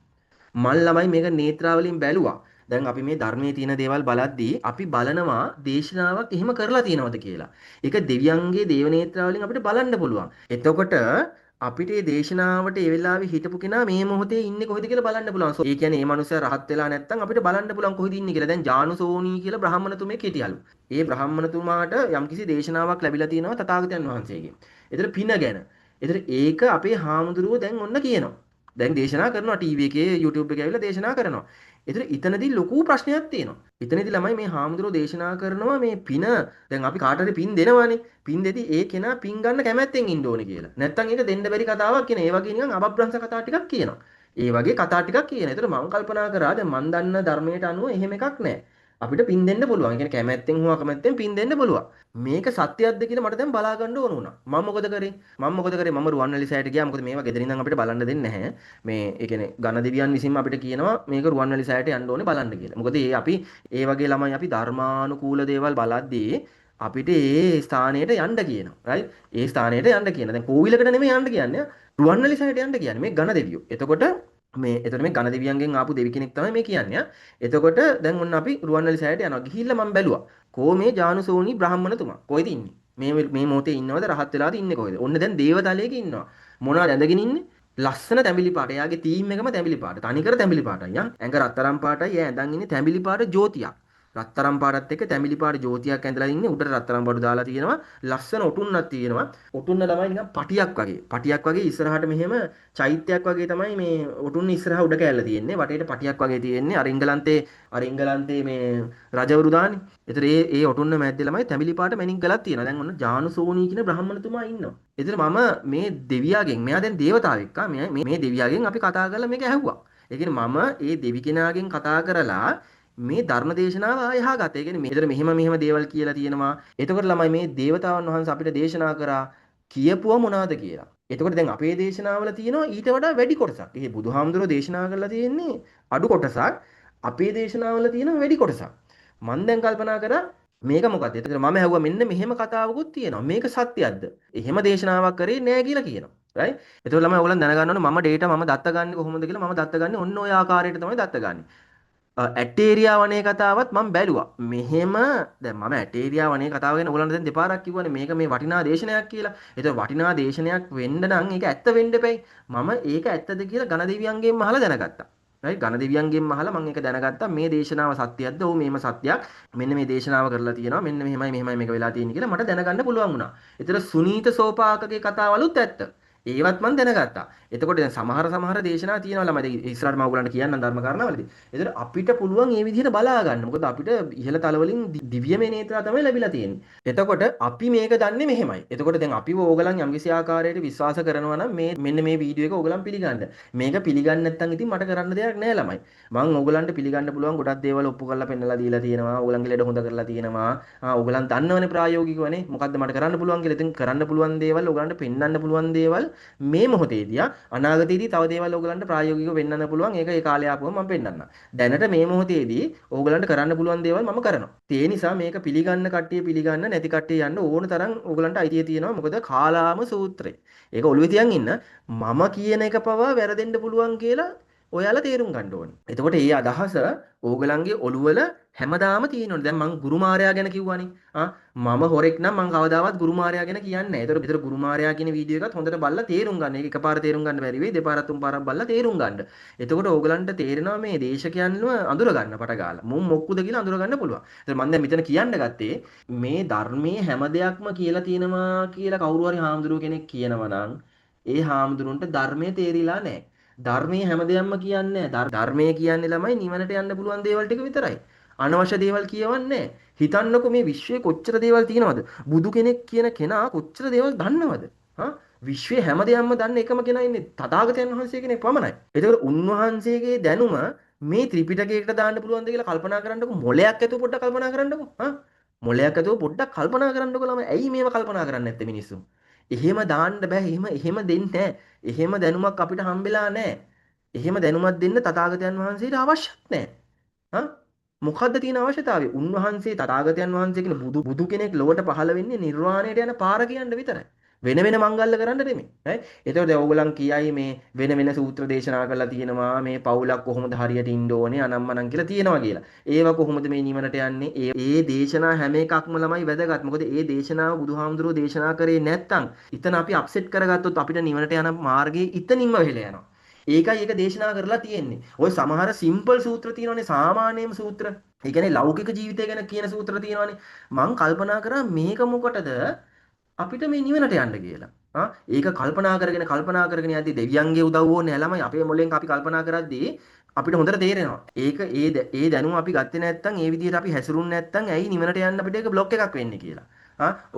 මල් ළමයි මේක නේත්‍රාවලින් බැලුවා. දැන් අපි මේ ධර්මයේ තියෙන දේවල් බලද්දී අපි බලනවා දේශනාවක් එහෙම කරලා තියෙනවද කියලා. ඒක දෙවියන්ගේ දේව නේත්‍රාවලින් අපිට බලන්න පුළුවන්. එතකොට අපිට මේ දේශනාවට ඒ වෙලාවේ හිටපු කෙනා මේ මොහොතේ ඉන්නේ කොහෙද කියලා බලන්න පුළුවන්. ඒ කියන්නේ මේ මනුස්සයා රහත් වෙලා නැත්නම් අපිට බලන්න පුළුවන් කොහෙද ඉන්නේ කියලා. දැන් ජානුසෝනී කියලා බ්‍රාහ්මණතුමෙක් හිටියලු. ඒ බ්‍රාහ්මණතුමාට යම්කිසි දේශනාවක් ලැබිලා තියෙනවා තථාගතයන් වහන්සේගෙන්. ඒතර පින ගැන. ඒතර ඒක අපේ හාමුදුරුවෝ දැන් ඔන්න කියනවා. දැන් දේශනා කරනවා ටීවී එකේ YouTube එකේ ඇවිල්ලා දේශනා කරනවා. ඒතර ඉතනදී ලොකු ප්‍රශ්නයක් තියෙනවා. ඉතනදී ළමයි මේ හාමුදුරුවෝ දේශනා කරනවා මේ පින දැන් අපි කාටද පින් දෙනවානේ. පින් දෙදි ඒ කෙනා පින් ගන්න කැමැත්තෙන් ඉන්න ඕනේ කියලා. නැත්තම් ඒක දෙන්න බැරි කතාවක් කියන. ඒ වගේ නිකන් අබබ්‍රංශ කතා ටිකක් කියනවා. ඒ වගේ කතා ටිකක් කියන. ඒතර මම කල්පනා කරා දැන් මන් දන්න ධර්මයට අනුව එහෙම එකක් නැහැ. අපිට පින් දෙන්න පුළුවන්. ඒ කියන්නේ කැමැත්තෙන් හෝ අකමැත්තෙන් පින් දෙන්න පුළුවන්. මේක සත්‍යයක්ද කියලා මට දැන් බලා ගන්න ඕන වුණා. මම මොකද කරේ? මම රුවන්වැලි සෑයට ගියා. මොකද මේවා ගෙදරින් ඉඳන් අපිට බලන්න දෙන්නේ නැහැ. මේ ඒ කියන්නේ ඝන දෙවියන් විසින්ම අපිට කියනවා මේක රුවන්වැලි සෑයට යන්න ඕනේ බලන්න කියලා. මොකද අපි ඒ වගේ ළමයි අපි ධර්මානුකූල දේවල් බලද්දී අපිට ඒ ස්ථානයට යන්න කියනවා. right? ඒ ස්ථානයට යන්න කියන. දැන් කෝවිලකට නෙමෙයි යන්න කියන්නේ. රුවන්වැලි සෑයට යන්න කියන්නේ මේ ඝන දෙවියෝ. එතකොට එතකොට මේ ඝන දෙවියන්ගෙන් ආපු දෙවි කෙනෙක් තමයි මේ කියන්නේ. එතකොට දැන් ඔන්න අපි රුවන්වැලි සෑයට යනවා. ගිහිල්ලා මම බැලුවා. කෝ මේ ජානුසෝනි බ්‍රාහ්මණතුමා කොහෙද ඉන්නේ? මේ මොහොතේ ඉන්නවද රහත් වෙලාද ඉන්නේ කොහෙද? ඔන්න දැන් දේවතලයක ඉන්නවා. මොනවද ඇඳගෙන ඉන්නේ? ලස්සන තැඹිලි පාට. එයාගේ තීම් එකම තැඹිලි පාට. තනිකර තැඹිලි පාටයි. ඇඟ රත්තරන් පාටයි. එයා ඇඳන් ඉන්නේ තැඹිලි පාට ජෝතියක්. රත්තරන් පාටත් එක්ක තැඹිලි පාට ජෝතියක් ඇඳලා ඉන්නේ. උඩට රත්තරන් බඩු දාලා තියෙනවා. ලස්සන ඔටුන්නක් තියෙනවා. ඔටුන්න ළමයි නිකන් පටියක් වගේ. පටියක් වගේ ඉස්සරහට මෙහෙම චෛත්‍යයක් වගේ තමයි මේ ඔටුන්න ඉස්සරහ උඩ කෑල්ල තියෙන්නේ. වටේට පටියක් වගේ තියෙන්නේ. අර එංගලන්තේ මේ රජවරු දාන්නේ. ඒතර ඒ ඔටුන්න මැද්දේ ළමයි තැඹිලි පාට මැණික් ගලක් තියෙනවා. දැන් ඔන්න ජානුසෝනී කියන බ්‍රාහ්මණතුමා ඉන්නවා. ඒතර මම මේ දෙවියාගෙන් මෙයා දැන් දේවතාවෙක් මේ දෙවියාගෙන් අපි කතා කරලා මේක ඇහුවා. ඒ කියන්නේ මම ඒ දෙවි කෙනාගෙන් කතා කරලා මේ ධර්ම දේශනාව ආයහා ගත. ඒ කියන්නේ මෙහෙතර මෙහෙම දේවල් කියලා තියෙනවා. එතකොට ළමයි මේ දේවතාවුන් වහන්සේ අපිට දේශනා කරා කියපුවා මොනවද කියලා. එතකොට දැන් අපේ දේශනාවල තියෙනවා ඊට වඩා වැඩි කොටසක්. ඒ බුදුහාමුදුරුවෝ දේශනා කරලා තියෙන්නේ අඩු කොටසක්. අපේ දේශනාවල තියෙනවා වැඩි කොටසක්. මම දැන් කල්පනා කරා මේක මොකක්ද? එතකොට මම ඇහුවා මෙන්න මෙහෙම කතාවකුත් තියෙනවා. මේක සත්‍යයක්ද? එහෙම දේශනාවක් කරේ නෑ කියලා කියනවා. right? එතකොට ළමයි ඔයගොල්ලන් දැනගන්න ඕනේ මම data මම දත්ත ගන්නේ කොහොමද කියලා. මම දත්ත ගන්නේ ඔන්න ඔය ආකාරයට තමයි දත්ත ගන්නේ. ඇටේරියා වනේ කතාවත් මම බැලුවා. මෙහෙම දැන් මම ඇටේරියා වනේ කතාව ගැන ඔයගොල්ලන්ට දැන් දෙපාරක් කිව්වනේ මේක මේ වටිනා දේශනයක් කියලා. ඒක වටිනා දේශනයක් වෙන්න නම් ඒක ඇත්ත වෙන්න එපැයි. මම ඒක ඇත්තද කියලා ඝන දෙවියන්ගෙන් අහලා දැනගත්තා. right? ඝන දෙවියන්ගෙන් අහලා මම ඒක දැනගත්තා මේ දේශනාව සත්‍යයක්ද? ඔව් මේම සත්‍යයක්. මෙන්න මේ දේශනාව කරලා තියෙනවා. මෙන්න මෙහෙමයි මේක වෙලා තියෙන්නේ කියලා මට දැනගන්න පුළුවන් වුණා. ඒතර සුනීත සෝපාකගේ කතාවලුත් ඇත්ත. ඒවත් මම දැනගත්තා. එතකොට දැන් සමහර දේශනා තියෙනවා ළමයි. ඉස්සරහට මම ඔයගලන්ට කියන්නම් ධර්ම කාරණාවලදී. ඒතර අපිට පුළුවන් මේ විදිහට බලා ගන්න. මොකද අපිට ඉහළ තල වලින් දිව්‍යමය නේත්‍රා තමයි ලැබිලා තියෙන්නේ. එතකොට අපි මේක දන්නේ මෙහෙමයි. එතකොට දැන් අපිව ඕගලන් යම්කිසි ආකාරයකට විශ්වාස කරනවා නම් මෙන්න මේ වීඩියෝ එක ඕගලන් පිළිගන්න. මේක පිළිගන්නේ නැත්නම් ඉතින් මට කරන්න දෙයක් නැහැ ළමයි. මම ඕගලන්ට පිළිගන්න පුළුවන් ගොඩක් දේවල් ඔප්පු කරලා පෙන්නලා දීලා තියෙනවා. ඕගලන්ගේ ලෙඩ හොඳ කරලා තියෙනවා. ඕගලන් දන්නවනේ ප්‍රායෝගිකවනේ මොකද්ද මට කරන්න පුළුවන් කියලා. ඉතින් කරන්න පුළුවන් දේවල් ඕගලන්ට පෙන්වන්න පුළුවන් දේවල් මේ මොහොතේදී අනාගතයේදී තව දේවල් ඕගලන්ට ප්‍රායෝගිකව වෙන්නන්න පුළුවන්. ඒක ඒ කාලේ ආපුවම මම පෙන්නන්නම්. දැනට මේ මොහොතේදී ඕගලන්ට කරන්න පුළුවන් දේවල් මම කරනවා. ඒ නිසා මේක පිළිගන්න කට්ටිය පිළිගන්න නැති කට්ටිය යන්න ඕන තරම් ඕගලන්ට අයිතිය තියෙනවා. මොකද කාලාම සූත්‍රය. ඒක ඔළුවේ තියන් ඉන්න මම කියන එක පවා වැරදෙන්න පුළුවන් කියලා ඔයාලා තේරුම් ගන්න ඕනේ. එතකොට මේ අදහස ඕගලන්ගේ ඔළුවල හැමදාම තියෙනවනේ. දැන් මං ගුරු මාරයා ගැන කිව්වනේ. මම හොරෙක් නම් මං කවදාවත් ගුරු මාරයා ගැන කියන්නේ නැහැ. ඒතර ගුරු මාරයා කියන වීඩියෝ එකත් හොඳට බලලා තේරුම් ගන්න. ඒක එකපාර තේරුම් ගන්න බැරි වෙයි. දෙපාරක් තුන් පාරක් බලලා තේරුම් ගන්න. එතකොට ඕගලන්ට තේරෙනවා මේ දේශකයන්ව අඳුර ගන්න පට ගාලා. මුන් මොක්කුද කියලා අඳුර ගන්න පුළුවන්. ඒතර මම දැන් මෙතන කියන්න ගත්තේ මේ ධර්මයේ හැම දෙයක්ම කියලා තියෙනවා කියලා කවුරු හරි හාමුදුරුව කෙනෙක් කියනවා නම් ඒ හාමුදුරුවන්ට ධර්මයේ තේරිලා නැහැ. ධර්මයේ හැම දෙයක්ම කියන්නේ නැහැ. ධර්මයේ කියන්නේ ළමයි නිවනට යන්න පුළුවන් දේවල් ටික විතරයි. අනවශ්‍ය දේවල් කියවන්නේ නැහැ. හිතන්නකො මේ විශ්වයේ කොච්චර දේවල් තියෙනවද? බුදු කෙනෙක් කියන කෙනා කොච්චර දේවල් දන්නවද? විශ්වයේ හැම දෙයක්ම දන්න එකම කෙනා ඉන්නේ තථාගතයන් වහන්සේ කෙනෙක් පමණයි. ඒකවල උන්වහන්සේගේ දැනුම මේ ත්‍රිපිටකයකට දාන්න පුළුවන්ද කියලා කල්පනා කරන්නකො. මොලයක් ඇතුව පොඩ්ඩක් කල්පනා කරන්නකො. මොලයක් ඇතුව පොඩ්ඩක් කල්පනා කරන්නකො ළමයි. ඇයි මේව කල්පනා කරන්නේ නැත්තේ මිනිස්සු? එහෙම දාන්න බෑ. එහෙම දෙන්නේ නැහැ. එහෙම දැනුමක් අපිට හම්බෙලා නැහැ. එහෙම දැනුමක් දෙන්න තථාගතයන් වහන්සේට අවශ්‍යත් නැහැ. හා මොකද්ද තියෙන අවශ්‍යතාවය? උන්වහන්සේ තථාගතයන් වහන්සේ කියන බුදු කෙනෙක් ලොවට පහළ වෙන්නේ නිර්වාණයට යන පාර කියන්න විතරයි. වෙන වෙන මංගල්‍ය කරන්න නෙමෙයි. හරි? ඒතකොට දැන් ඕගොල්ලන් කියයි මේ වෙන වෙන සූත්‍ර දේශනා කරලා තියෙනවා මේ පවුලක් කොහොමද හරියට ඉන්න ඕනේ අනම්මනම් කියලා තියෙනවා කියලා. ඒව කොහොමද මේ නිවනට යන්නේ? ඒ දේශනා හැම එකක්ම ළමයි වැදගත්. මොකද ඒ දේශනාව බුදුහාමුදුරුවෝ දේශනා කරේ නැත්නම් ඉතන අපි අප්සෙට් කරගත්තොත් අපිට නිවනට යන මාර්ගයේ ඉතනින්ම වෙලා යනවා. ඒකයි ඒක දේශනා කරලා තියෙන්නේ. ওই සමහර සිම්පල් සූත්‍ර තියෙනවානේ සාමාන්‍යම සූත්‍ර. ඒ කියන්නේ ලෞකික ජීවිතය ගැන කියන සූත්‍ර තියෙනවානේ. මං කල්පනා කරා මේක මොකටද අපිට මේ නිවනට යන්න කියලා. ඒක කල්පනා කරගෙන යද්දි දෙවියන්ගේ උදව් ඕනේ ළමයි අපේ මොලෙන් අපි කල්පනා කරද්දී අපිට හොඳට තේරෙනවා. ඒක ඒ දැනුම අපි ගත්තේ නැත්නම් ඒ විදිහට අපි හැසිරුන්නේ නැත්නම් ඇයි නිවනට යන්න අපිට ඒක බ්ලොක් එකක් වෙන්නේ කියලා.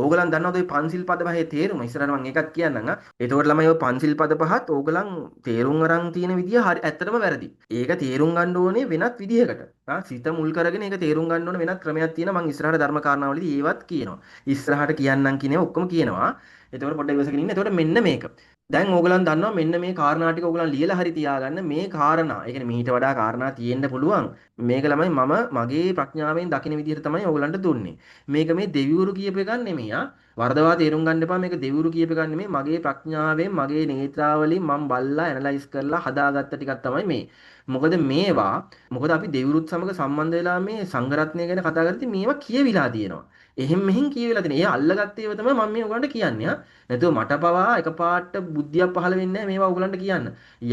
ඕගලන් දන්නවද ওই පන්සිල් පද පහේ තේරුම? ඉස්සරහට මම ඒකත් කියන්නම්. එතකොට ළමයි ওই පන්සිල් පද පහත් ඕගලන් තේරුම් අරන් තියෙන විදිය හරි ඇත්තටම වැරදි. ඒක තේරුම් ගන්න ඕනේ වෙනත් විදිහකට. සිත මුල් කරගෙන ඒක තේරුම් ගන්න ඕනේ වෙනත් ක්‍රමයක් තියෙනවා. මම ඉස්සරහට ධර්ම කාරණාවලදී ඒවත් කියනවා. ඉස්සරහට කියන්නම් කියන ඔක්කොම කියනවා. එතකොට පොඩ්ඩක් ඉවසගෙන ඉන්න. එතකොට මෙන්න මේක. දැන් ඕගලන් දන්නවා මෙන්න මේ කාරණා ටික ඕගලන් ලියලා හරි තියාගන්න මේ කාරණා. ඒ කියන්නේ මීට වඩා කාරණා තියෙන්න පුළුවන්. මේක ළමයි මම මගේ ප්‍රඥාවෙන් දකින විදිහට තමයි ඕගලන්ට දුන්නේ. මේක මේ දෙවිවරු කියපු එකක් නෙමෙයි. වර්ධවා තේරුම් ගන්න එපා. මේක දෙවිවරු කියපු එකක් නෙමෙයි. මගේ ප්‍රඥාවෙන් මගේ නේත්‍රාවලින් මම බල්ලා ඇනලයිස් කරලා හදාගත්ත ටිකක් තමයි මේ. මොකද අපි දෙවිවරුත් සමග සම්බන්ධ වෙලා මේ සංඝරත්නය ගැන කතා කරද්දී මේවා කියවිලා තියෙනවා. එහෙම මෙහෙන් කියවිලා තියෙනවා. ඒ අල්ලගත්ත ඒවා තමයි මම මේ ඔයගලන්ට කියන්නේ. නැතුව මට පවා එකපාරට බුද්ධියක් පහළ වෙන්නේ නැහැ මේවා ඔයගලන්ට කියන්න.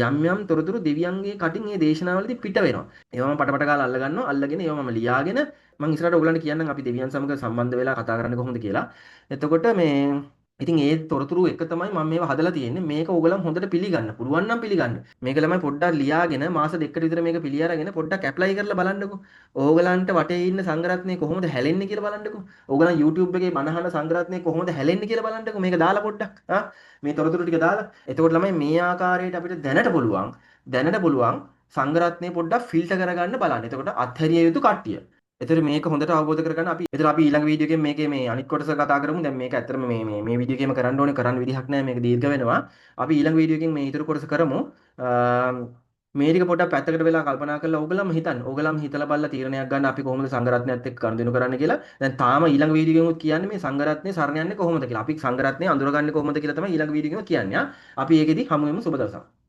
යම් යම් තොරතුරු දෙවියන්ගේ කටින් මේ දේශනාවලදී පිට වෙනවා. ඒවා මම පටපට ගාලා අල්ල ගන්නවා. අල්ලගෙන ඒවා මම ලියාගෙන මම ඉස්සරහට ඔයගලන්ට කියන්නම් අපි දෙවියන් සමග සම්බන්ධ වෙලා කතා කරන්නේ කොහොමද කියලා. එතකොට මේ ඉතින් ඒ තොරතුරු එක තමයි මම මේවා හදලා තියෙන්නේ. මේක ඕගලන් හොඳට පිළිගන්න. පුළුවන් නම් පිළිගන්න. මේක ළමයි පොඩ්ඩක් ලියාගෙන මාස දෙකකට විතර මේක පිළි අරගෙන පොඩ්ඩක් ඇප්ලයි කරලා බලන්නකෝ. ඕගලන්ට වටේ ඉන්න සංඝරත්නය කොහොමද හැලෙන්නේ කියලා බලන්නකෝ. ඕගලන් YouTube එකේ මනහන සංඝරත්නය කොහොමද හැලෙන්නේ කියලා බලන්නකෝ. මේක දාලා පොඩ්ඩක්. මේ තොරතුරු ටික දාලා. එතකොට ළමයි මේ ආකාරයට අපිට දැනට පුළුවන් සංඝරත්නය පොඩ්ඩක් ෆිල්ටර් කරගන්න බලන්න. එතකොට අත්හැරිය යුතු කට්ටිය. එතකොට මේක හොඳට අවබෝධ කරගන්න අපි ඊළඟ වීඩියෝ එකෙන් මේකේ මේ අනිත් කොටස කතා කරමු. දැන් මේක ඇත්තටම මේ වීඩියෝ එකේම කරන්න ඕනේ කරන්න විදිහක් නැහැ. මේක දීර්ඝ වෙනවා. අපි ඊළඟ වීඩියෝ එකෙන් මේ ඊටු කොටස කරමු. මේ ටික පොඩ්ඩක් පැත්තකට වෙලා කල්පනා කරලා ඕගලම හිතන්න. ඕගලම හිතලා බලලා තීරණයක් ගන්න අපි කොහොමද සංඝරත්නයත් එක්ක ගනුදෙනු කරන්න කියලා. දැන් තාම ඊළඟ වීඩියෝ එකෙන් කියන්නේ මේ සංඝරත්නය සරණ යන්නේ කොහොමද කියලා. අපි සංඝරත්නය අඳුරගන්නේ කොහොමද කියලා තමයි ඊළඟ වීඩියෝ එකෙන් කියන්නේ. අපි ඒකෙදි හමු වෙමු. සුබ දවසක්.